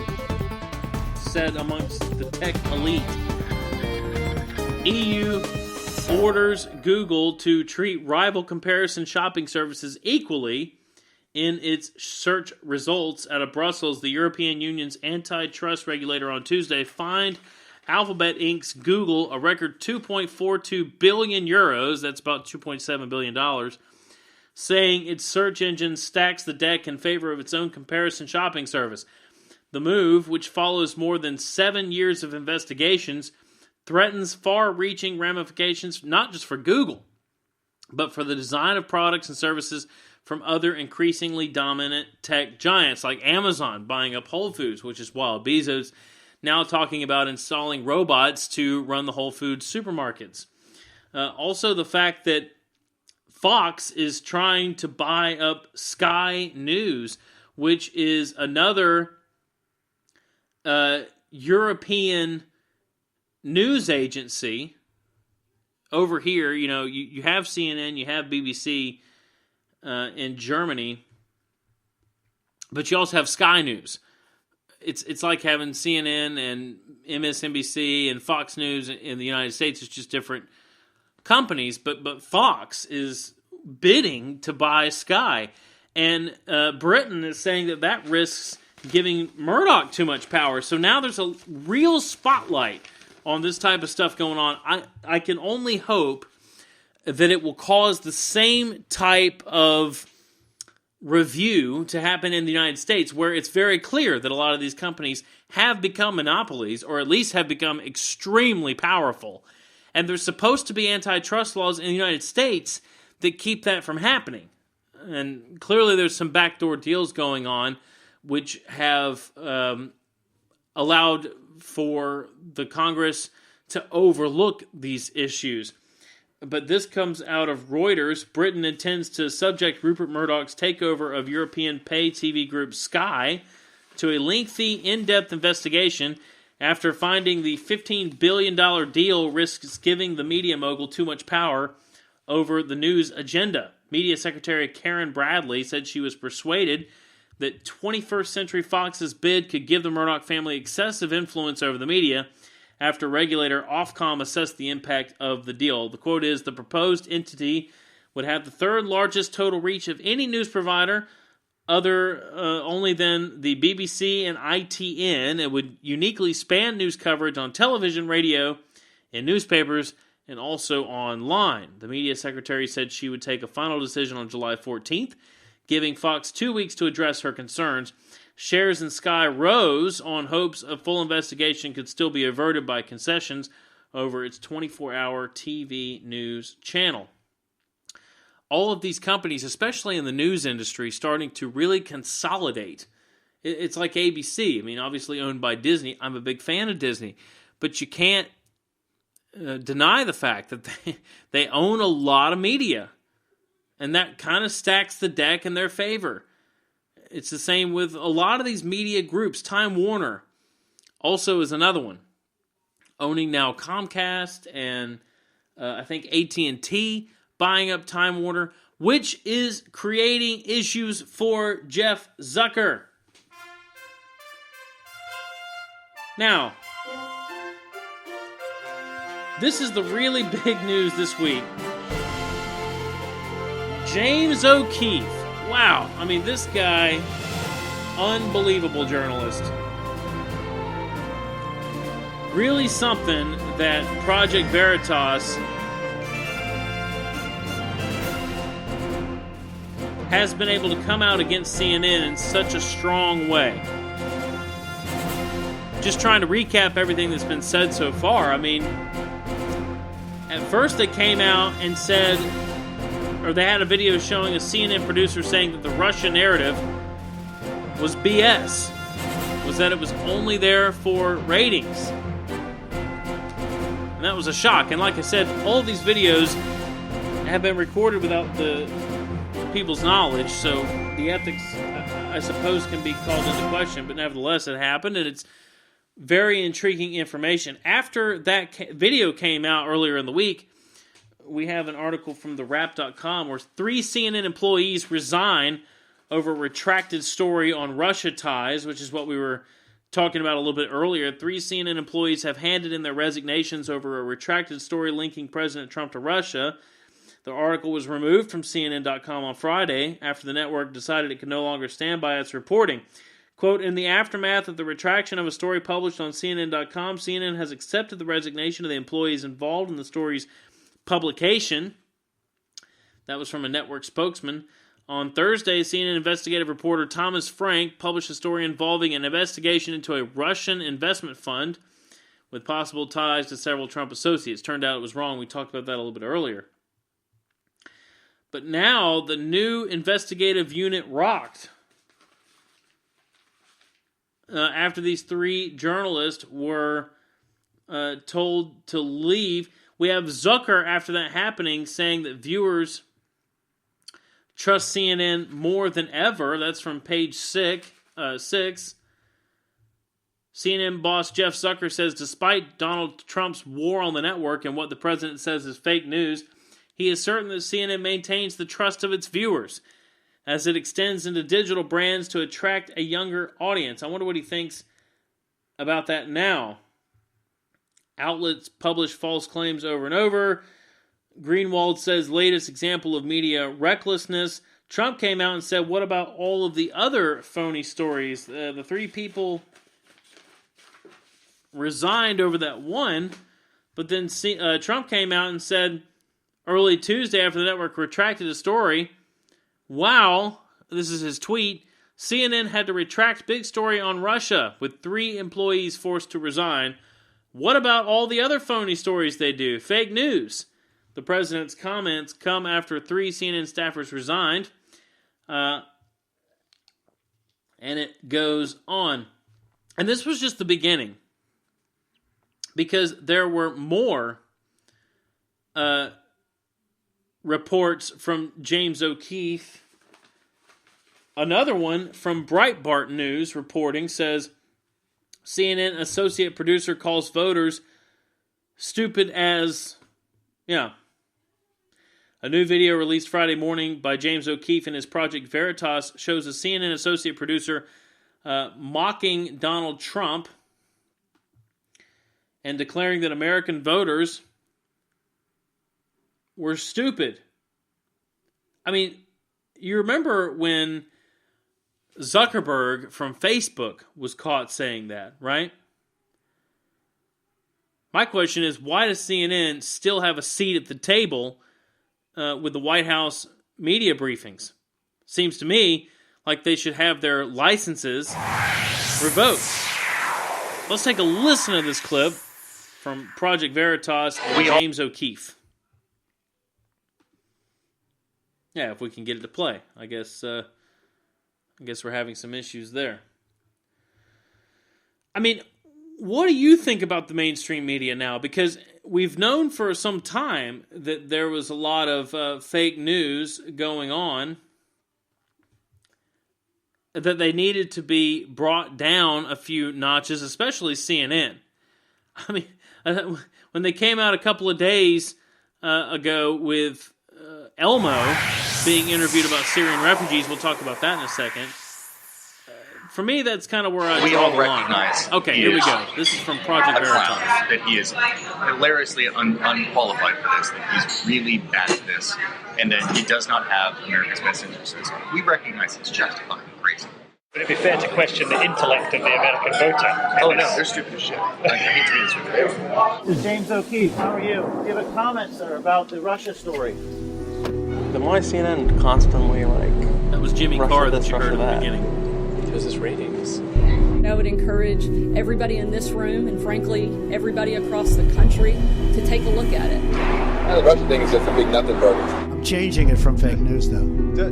said amongst the tech elite. EU orders Google to treat rival comparison shopping services equally in its search results. Out of Brussels, the European Union's antitrust regulator on Tuesday fined Alphabet Inc.'s Google a record 2.42 billion euros, that's about $2.7 billion, saying its search engine stacks the deck in favor of its own comparison shopping service. The move, which follows more than 7 years of investigations, threatens far-reaching ramifications not just for Google, but for the design of products and services from other increasingly dominant tech giants like Amazon buying up Whole Foods, which is wild. Bezos now talking about installing robots to run the Whole Foods supermarkets. Also, the fact that Fox is trying to buy up Sky News, which is another European news agency. Over here, you have CNN, you have BBC in Germany, but you also have Sky News. It's like having CNN and MSNBC and Fox News in the United States. It's just different companies, but Fox is bidding to buy Sky, and Britain is saying that risks giving Murdoch too much power. So now there's a real spotlight on this type of stuff going on. I can only hope that it will cause the same type of review to happen in the United States, where it's very clear that a lot of these companies have become monopolies, or at least have become extremely powerful. And there's supposed to be antitrust laws in the United States that keep that from happening. And clearly there's some backdoor deals going on which have allowed for the Congress to overlook these issues. But this comes out of Reuters. Britain intends to subject Rupert Murdoch's takeover of European pay TV group Sky to a lengthy, in-depth investigation after finding the $15 billion deal risks giving the media mogul too much power over the news agenda. Media Secretary Karen Bradley said she was persuaded that 21st Century Fox's bid could give the Murdoch family excessive influence over the media after regulator Ofcom assessed the impact of the deal. The quote is, the proposed entity would have the third largest total reach of any news provider only than the BBC and ITN. It would uniquely span news coverage on television, radio, and newspapers, and also online. The media secretary said she would take a final decision on July 14th, giving Fox 2 weeks to address her concerns. Shares in Sky rose on hopes a full investigation could still be averted by concessions over its 24-hour TV news channel. All of these companies, especially in the news industry, starting to really consolidate. It's like ABC. I mean, obviously owned by Disney. I'm a big fan of Disney. But you can't deny the fact that they own a lot of media. And that kind of stacks the deck in their favor. It's the same with a lot of these media groups. Time Warner also is another one. Owning now Comcast and I think AT&T buying up Time Warner, which is creating issues for Jeff Zucker. Now, this is the really big news this week. James O'Keefe. Wow. I mean, this guy, unbelievable journalist. Really something that Project Veritas has been able to come out against CNN in such a strong way. Just trying to recap everything that's been said so far. I mean, at first they came out and said, or they had a video showing a CNN producer saying that the Russia narrative was BS. Was that it was only there for ratings. And that was a shock. And like I said, all of these videos have been recorded without the people's knowledge, so the ethics, I suppose, can be called into question, but nevertheless it happened, and it's very intriguing information. After that video came out earlier in the week, we have an article from TheWrap.com where 3 CNN employees resign over a retracted story on Russia ties, which is what we were talking about a little bit earlier. 3 CNN employees have handed in their resignations over a retracted story linking President Trump to Russia. The article was removed from CNN.com on Friday after the network decided it could no longer stand by its reporting. Quote, in the aftermath of the retraction of a story published on CNN.com, CNN has accepted the resignation of the employees involved in the story's publication. That was from a network spokesman. On Thursday, CNN investigative reporter Thomas Frank published a story involving an investigation into a Russian investment fund with possible ties to several Trump associates. Turned out it was wrong. We talked about that a little bit earlier. But now the new investigative unit rocked. After these 3 journalists were told to leave. We have Zucker, after that happening, saying that viewers trust CNN more than ever. That's from page 6. CNN boss Jeff Zucker says, despite Donald Trump's war on the network and what the president says is fake news, he is certain that CNN maintains the trust of its viewers as it extends into digital brands to attract a younger audience. I wonder what he thinks about that now. Outlets publish false claims over and over. Greenwald says latest example of media recklessness. Trump came out and said, what about all of the other phony stories? The 3 people resigned over that one, but then Trump came out and said early Tuesday after the network retracted the story, wow, this is his tweet, CNN had to retract big story on Russia with 3 employees forced to resign. What about all the other phony stories they do? Fake news. The president's comments come after 3 CNN staffers resigned. And it goes on. And this was just the beginning. Because there were more reports from James O'Keefe. Another one from Breitbart News reporting says, CNN associate producer calls voters stupid as... Yeah. A new video released Friday morning by James O'Keefe and his project Veritas shows a CNN associate producer mocking Donald Trump and declaring that American voters were stupid. I mean, you remember when Zuckerberg from Facebook was caught saying that, right? My question is, why does CNN still have a seat at the table with the White House media briefings? Seems to me like they should have their licenses revoked. Let's take a listen to this clip from Project Veritas and James O'Keefe. Yeah, if we can get it to play. I guess we're having some issues there. I mean, what do you think about the mainstream media now? Because we've known for some time that there was a lot of fake news going on, that they needed to be brought down a few notches, especially CNN. I mean, when they came out a couple of days ago with Elmo being interviewed about Syrian refugees, we'll talk about that in a second. For me, that's kind of where I draw the line. Okay, here we go. This is from Project Veritas. That he is hilariously unqualified for this, that he's really bad at this, and that he does not have America's best interests. We recognize it's justified and crazy. Would it be fair to question the intellect of the American voter? Oh no, they're stupid as shit. I hate to be this with you. This is James O'Keefe. How are you? Do you have a comment, sir, about the Russia story? Then why is CNN constantly That was Jimmy Carr that you heard at the beginning. Because it's ratings. I would encourage everybody in this room and frankly everybody across the country to take a look at it. The Russian thing is just a big nothing burger. I'm changing it from fake news, though.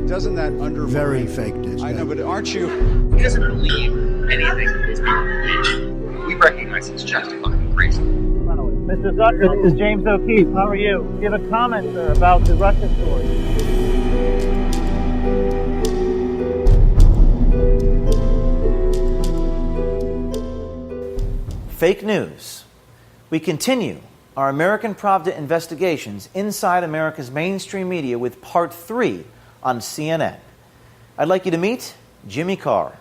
Doesn't that undermine... Very fake news. I know, but aren't you... He doesn't believe anything that these people believe. We recognize it's justified and crazy. Mr. Zucker, this is James O'Keefe. How are you? Do you have a comment, sir, about the Russia story? Fake news. We continue our American Pravda investigations inside America's mainstream media with Part 3 on CNN. I'd like you to meet Jimmy Carr.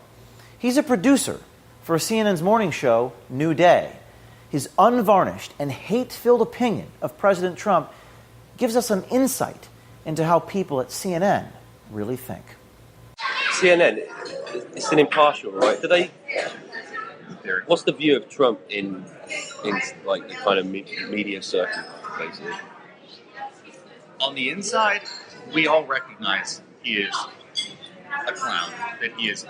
He's a producer for CNN's morning show, New Day. His unvarnished and hate-filled opinion of President Trump gives us some insight into how people at CNN really think. CNN, it's an impartial, right? What's the view of Trump in like the kind of media circle, basically? On the inside, we all recognize he is a clown, that he is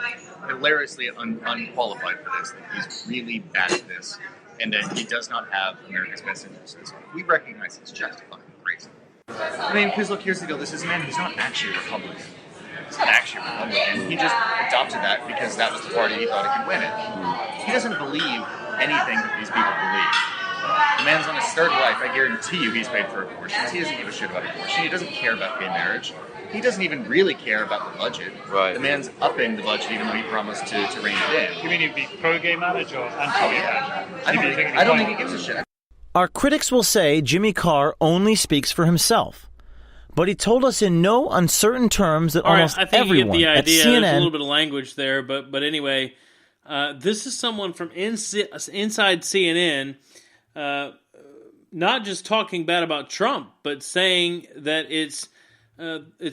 hilariously unqualified for this, that he's really bad at this, and that he does not have America's best interests. We recognize he's justified crazy. I mean, because look, here's the deal. This is a man who's not actually a Republican. He's not actually a Republican. He just adopted that because that was the party he thought he could win it. He doesn't believe anything that these people believe. The man's on his third wife. I guarantee you he's paid for abortions. He doesn't give a shit about abortion. He doesn't care about gay marriage. He doesn't even really care about the budget. Right. The man's upping the budget even though he promised to rein it in. You mean he'd be pro-gay marriage or anti-gay marriage? I don't think he gives a shit. Our critics will say Jimmy Carr only speaks for himself. But he told us in no uncertain terms that almost everyone you get the at idea. CNN... There's a little bit of language there, but anyway, this is someone from inside CNN, not just talking bad about Trump, but saying that it's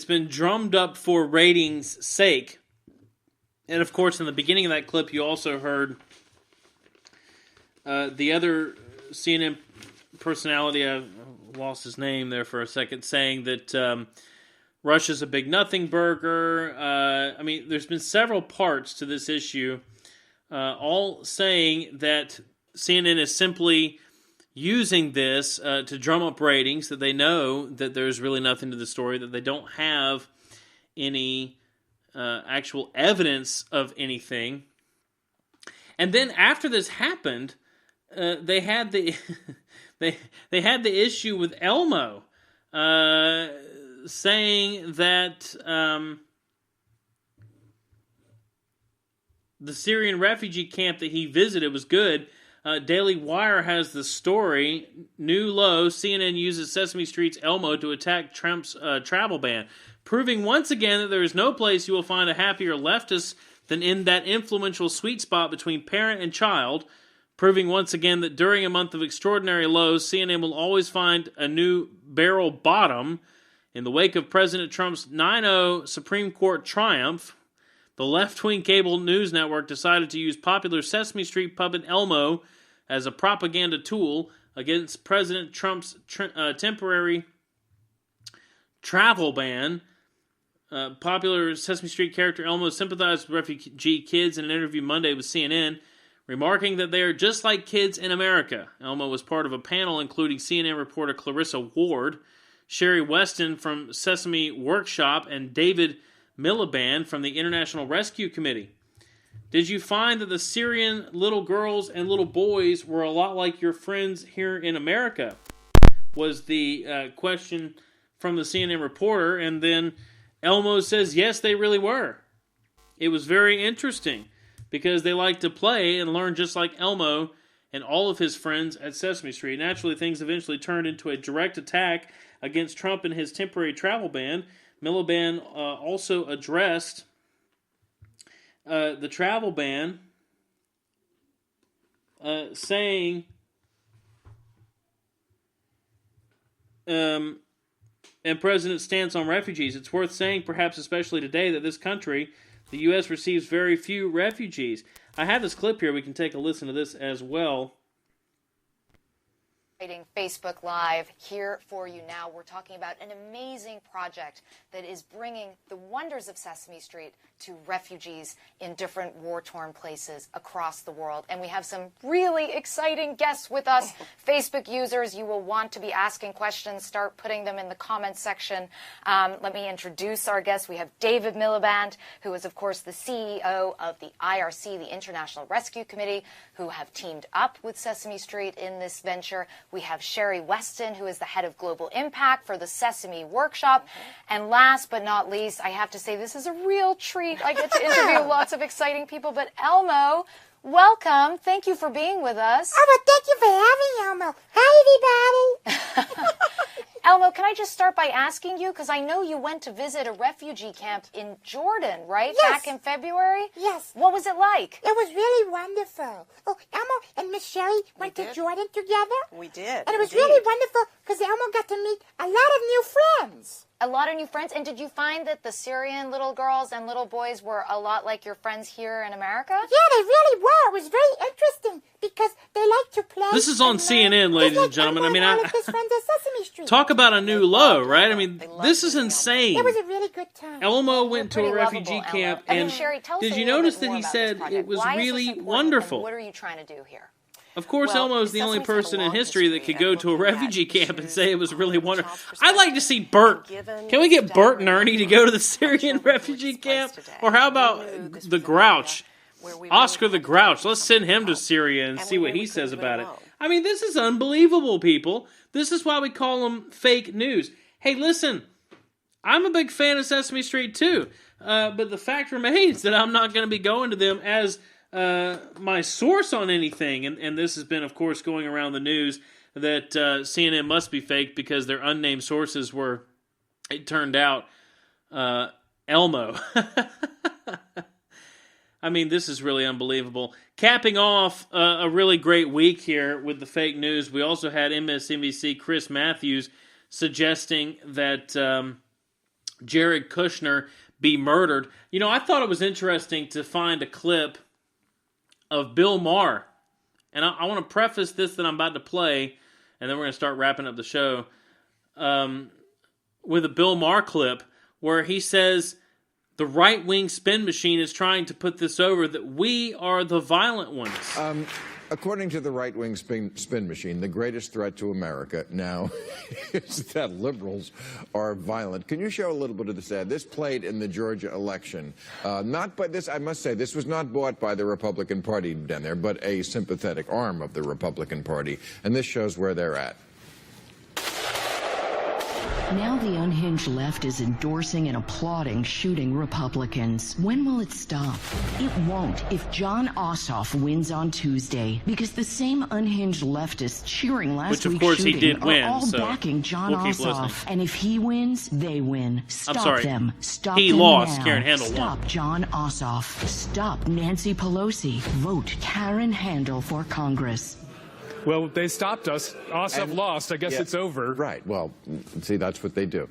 been drummed up for ratings' sake. And of course, in the beginning of that clip, you also heard the other CNN personality, I lost his name there for a second, saying that Russia's a big nothing burger. I mean, there's been several parts to this issue, all saying that CNN is simply using this to drum up ratings, that they know that there's really nothing to the story, that they don't have any actual evidence of anything. And then after this happened, they had the they had the issue with Elmo, saying that the Syrian refugee camp that he visited was good. Daily Wire has the story, new low, CNN uses Sesame Street's Elmo to attack Trump's travel ban, proving once again that there is no place you will find a happier leftist than in that influential sweet spot between parent and child, proving once again that during a month of extraordinary lows, CNN will always find a new barrel bottom. In the wake of President Trump's 9-0 Supreme Court triumph, the left-wing cable news network decided to use popular Sesame Street puppet Elmo as a propaganda tool against President Trump's temporary travel ban. Popular Sesame Street character Elmo sympathized with refugee kids in an interview Monday with CNN, remarking that they are just like kids in America. Elmo was part of a panel including CNN reporter Clarissa Ward, Sherry Weston from Sesame Workshop, and David Miliband from the International Rescue Committee. Did you find that the Syrian little girls and little boys were a lot like your friends here in America? Was the question from the CNN reporter, and then Elmo says, yes, they really were. It was very interesting, because they like to play and learn just like Elmo and all of his friends at Sesame Street. Naturally, things eventually turned into a direct attack against Trump and his temporary travel ban. Miliband also addressed the travel ban, saying, and President's stance on refugees. It's worth saying, perhaps especially today, that this country, the U.S., receives very few refugees. I have this clip here. We can take a listen to this as well. Facebook Live here for you now. We're talking about an amazing project that is bringing the wonders of Sesame Street to refugees in different war-torn places across the world. And we have some really exciting guests with us. Facebook users, you will want to be asking questions. Start putting them in the comments section. Let me introduce our guests. We have David Miliband, who is, of course, the CEO of the IRC, the International Rescue Committee, who have teamed up with Sesame Street in this venture. We have Sherry Weston, who is the head of global impact for the Sesame Workshop. And last but not least, I have to say this is a real treat. I get to interview lots of exciting people. But Elmo, Welcome. Thank you for being with us. Oh, well, thank you for having me, Elmo. Hi, everybody. Elmo, can I just start by asking you, because I know you went to visit a refugee camp in Jordan, right? Yes. Back in February? Yes. What was it like? It was really wonderful. Oh, Elmo and Miss Sherry went to Jordan together. We did. And it was really wonderful because Elmo got to meet a lot of new friends. A lot of new friends. And did you find that the Syrian little girls and little boys were a lot like your friends here in America? Yeah, they really were. It was very interesting because they like to play. This is on CNN, ladies and gentlemen. I mean, talk about a new low, right? I mean, this is insane. It was a really good time. Elmo went to a refugee camp, and Sherry, tell us did a you little notice bit that more he about said this project? it was Why is this really important, wonderful? and what are you trying to do here? Of course, Well, Elmo is the only Sesame's had a person in long history that history could go of to a looking at refugee camp and issues say it was really from a wonderful. child's I'd like to see Bert. Can we get Bert and Ernie to go to the Syrian refugee camp? Or how about the Grouch? Oscar the Grouch. Let's send him to Syria and see what he says about it. I mean, this is unbelievable, people. This is why we call them fake news. Hey, listen, I'm a big fan of Sesame Street too, but the fact remains that I'm not going to be going to them as my source on anything. And this has been, of course, going around the news that CNN must be fake because their unnamed sources were, it turned out, Elmo. I mean, this is really unbelievable. Capping off a really great week here with the fake news, we also had MSNBC Chris Matthews suggesting that Jared Kushner be murdered. You know, I thought it was interesting to find a clip of Bill Maher. And I want to preface this that I'm about to play, and then we're going to start wrapping up the show, with a Bill Maher clip where he says the right-wing spin machine is trying to put this over, that we are the violent ones. According to the right-wing spin machine, the greatest threat to America now is that liberals are violent. Can you show a little bit of this ad? This played in the Georgia election. Not by this, I must say, this was not bought by the Republican Party down there, but a sympathetic arm of the Republican Party. And this shows where they're at. Now the unhinged left is endorsing and applauding shooting Republicans. When will it stop? It won't if John Ossoff wins on Tuesday, because the same unhinged leftists cheering last week's shooting he did win, are all so backing John we'll keep Ossoff. listening. And if he wins, they win. Stop them. Stop he them lost. now. Karen Handel Stop won. John Ossoff. Stop Nancy Pelosi. Vote Karen Handel for Congress. Well, they stopped us. Ossoff lost. I guess it's over. Right. Well, see, that's what they do.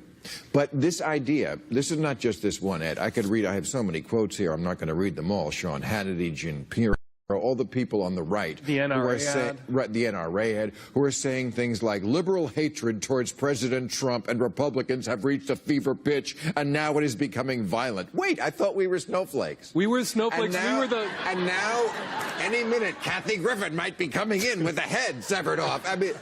But this idea, this is not just this one ad. I have so many quotes here. I'm not going to read them all. Sean Hannity, Jim Pierre, all the people on the right. The NRA ad. Right, the NRA ad, who are saying things like liberal hatred towards President Trump and Republicans have reached a fever pitch, and now it is becoming violent. Wait, I thought we were snowflakes. We were snowflakes. And now, any minute, Kathy Griffin might be coming in with a head severed off. I mean,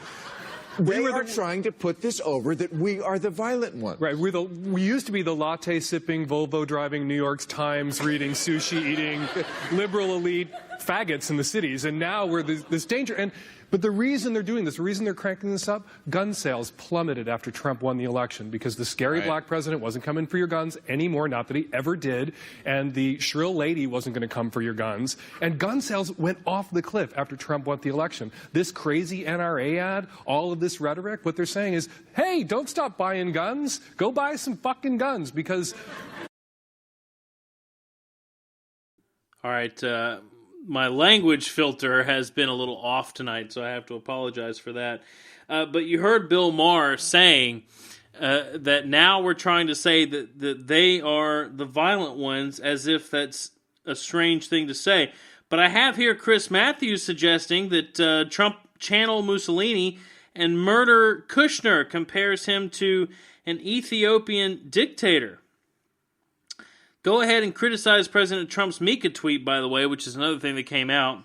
they are trying to put this over that we are the violent ones. Right. We used to be the latte-sipping, Volvo-driving, New York Times reading, sushi-eating, liberal elite faggots in the cities, and now we're this danger. But the reason they're doing this, the reason they're cranking this up, gun sales plummeted after Trump won the election because the scary black president wasn't coming for your guns anymore, not that he ever did, and the shrill lady wasn't going to come for your guns, and gun sales went off the cliff after Trump won the election. This crazy NRA ad, all of this rhetoric, what they're saying is, hey, don't stop buying guns, go buy some fucking guns, because... All right, my language filter has been a little off tonight, so I have to apologize for that. But you heard Bill Maher saying that now we're trying to say that they are the violent ones, as if that's a strange thing to say. But I have here Chris Matthews suggesting that Trump channel Mussolini and murder Kushner, compares him to an Ethiopian dictator. Go ahead and criticize President Trump's Mika tweet, by the way, which is another thing that came out.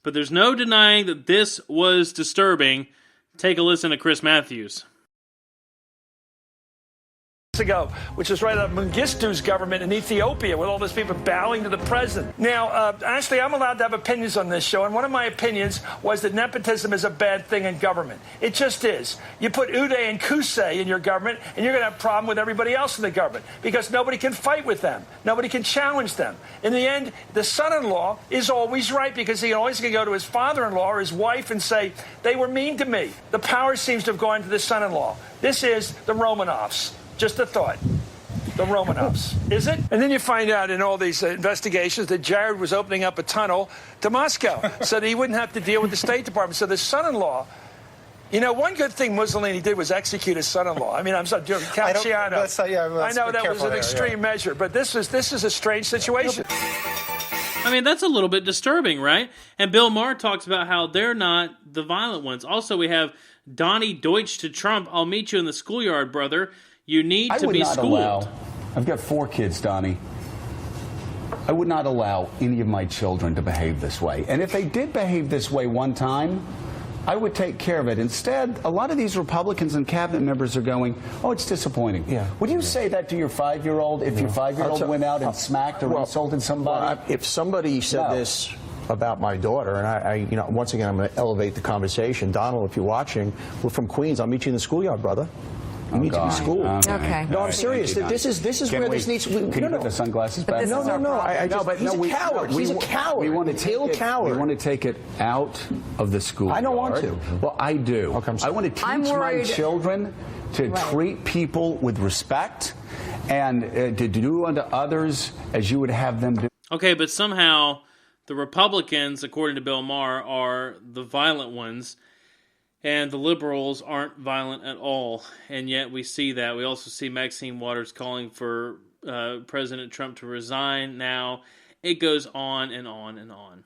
But there's no denying that this was disturbing. Take a listen to Chris Matthews. ago, which was right out of Mengistu's government in Ethiopia, with all those people bowing to the president. Now, actually, I'm allowed to have opinions on this show, and one of my opinions was that nepotism is a bad thing in government. It just is. You put Uday and Kusei in your government, and you're going to have a problem with everybody else in the government, because nobody can fight with them. Nobody can challenge them. In the end, the son-in-law is always right, because he always can go to his father-in-law or his wife and say, they were mean to me. The power seems to have gone to the son-in-law. This is the Romanovs. Just a thought. The Romanovs. Is it? And then you find out in all these investigations that Jared was opening up a tunnel to Moscow so that he wouldn't have to deal with the State Department. So the son-in-law, you know, one good thing Mussolini did was execute his son-in-law. I mean, I'm sorry, Cacciano. I know that was an extreme measure, but this is a strange situation. I mean, that's a little bit disturbing, right? And Bill Maher talks about how they're not the violent ones. Also, we have Donnie Deutsch to Trump. I'll meet you in the schoolyard, brother. You need to be schooled. I've got 4 kids, Donnie. I would not allow any of my children to behave this way. And if they did behave this way one time, I would take care of it. Instead, a lot of these Republicans and cabinet members are going, oh, it's disappointing. Yeah. Would you say that to your 5-year-old if your 5-year-old went out and smacked or insulted somebody? If somebody said this about my daughter, and I, you know, once again, I'm going to elevate the conversation. Donald, if you're watching, we're from Queens. I'll meet you in the schoolyard, brother. You need to be schooled. Okay. No, I'm serious. This is where this needs. Can you put the sunglasses back? No. He's a coward. He's a coward. We want to take coward. We want to take it out of the school. I don't want to. Well, I do. Okay, I want to teach my children to treat people with respect and to do unto others as you would have them do. Okay, but somehow the Republicans, according to Bill Maher, are the violent ones. And the liberals aren't violent at all. And yet we see that. We also see Maxine Waters calling for President Trump to resign now. It goes on and on and on.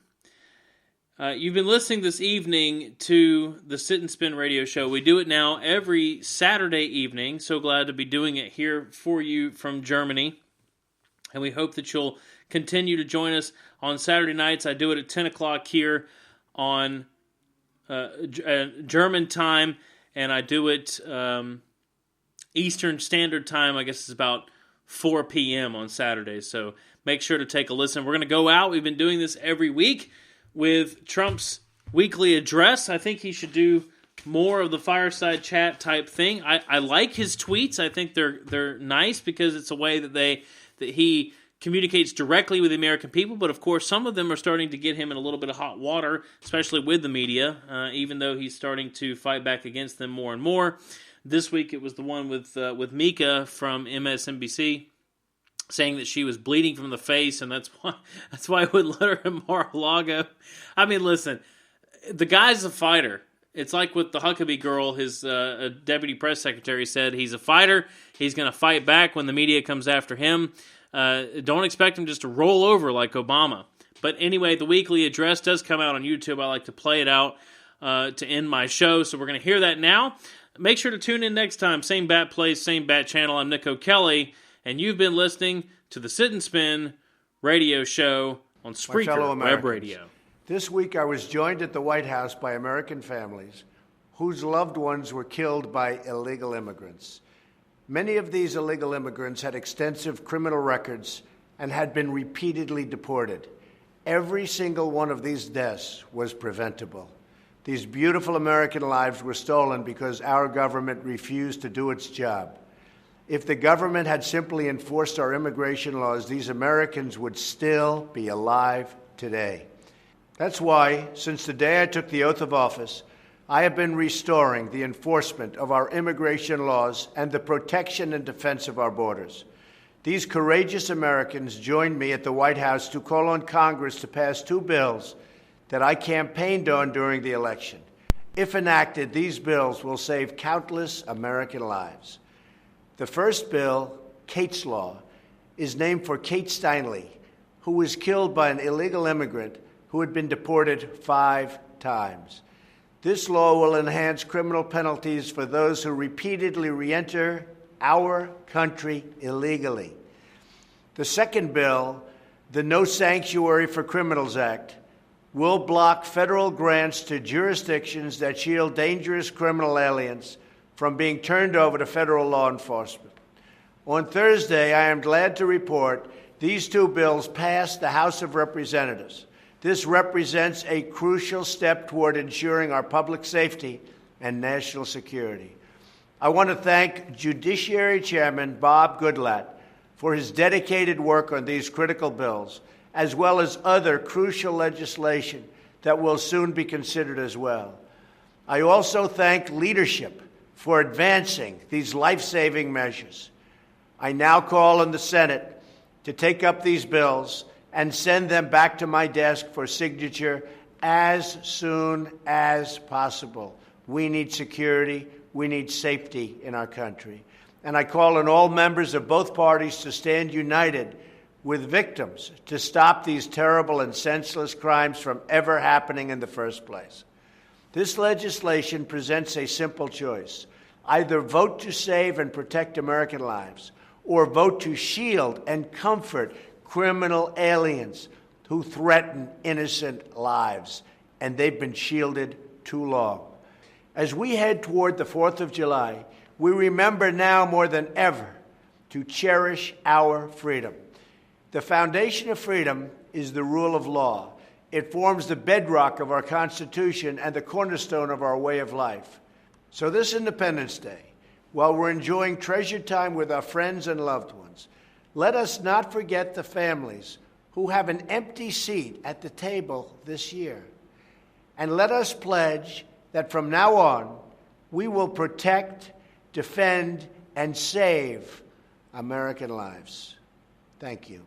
You've been listening this evening to the Sit and Spin radio show. We do it now every Saturday evening. So glad to be doing it here for you from Germany. And we hope that you'll continue to join us on Saturday nights. I do it at 10 o'clock here on German time, and I do it Eastern Standard Time. I guess it's about 4 p.m. on Saturdays, so make sure to take a listen. We're going to go out. We've been doing this every week with Trump's weekly address. I think he should do more of the fireside chat type thing. I like his tweets. I think they're nice because it's a way that he communicates directly with the American people, but of course some of them are starting to get him in a little bit of hot water, especially with the media, even though he's starting to fight back against them more and more. This week it was the one with Mika from MSNBC saying that she was bleeding from the face, and that's why I wouldn't let her in Mar-a-Lago. I mean, listen, the guy's a fighter. It's like with the Huckabee girl, his deputy press secretary said he's a fighter. He's going to fight back when the media comes after him. Don't expect him just to roll over like Obama. But anyway, the weekly address does come out on YouTube. I like to play it out to end my show, so we're going to hear that now. Make sure to tune in next time. Same bat place, same bat channel. I'm Nick O'Kelly, and you've been listening to the Sit and Spin radio show on Spreaker Web Radio. This week I was joined at the White House by American families whose loved ones were killed by illegal immigrants. Many of these illegal immigrants had extensive criminal records and had been repeatedly deported. Every single one of these deaths was preventable. These beautiful American lives were stolen because our government refused to do its job. If the government had simply enforced our immigration laws, these Americans would still be alive today. That's why, since the day I took the oath of office, I have been restoring the enforcement of our immigration laws and the protection and defense of our borders. These courageous Americans joined me at the White House to call on Congress to pass 2 bills that I campaigned on during the election. If enacted, these bills will save countless American lives. The first bill, Kate's Law, is named for Kate Steinle, who was killed by an illegal immigrant who had been deported 5 times. This law will enhance criminal penalties for those who repeatedly re-enter our country illegally. The second bill, the No Sanctuary for Criminals Act, will block federal grants to jurisdictions that shield dangerous criminal aliens from being turned over to federal law enforcement. On Thursday, I am glad to report these two bills passed the House of Representatives. This represents a crucial step toward ensuring our public safety and national security. I want to thank Judiciary Chairman Bob Goodlatte for his dedicated work on these critical bills, as well as other crucial legislation that will soon be considered as well. I also thank leadership for advancing these life-saving measures. I now call on the Senate to take up these bills and send them back to my desk for signature as soon as possible. We need security. We need safety in our country. And I call on all members of both parties to stand united with victims to stop these terrible and senseless crimes from ever happening in the first place. This legislation presents a simple choice. Either vote to save and protect American lives, or vote to shield and comfort criminal aliens who threaten innocent lives. And they've been shielded too long. As we head toward the 4th of July, we remember now more than ever to cherish our freedom. The foundation of freedom is the rule of law. It forms the bedrock of our Constitution and the cornerstone of our way of life. So this Independence Day, while we're enjoying treasured time with our friends and loved ones, let us not forget the families who have an empty seat at the table this year. And let us pledge that from now on, we will protect, defend, and save American lives. Thank you.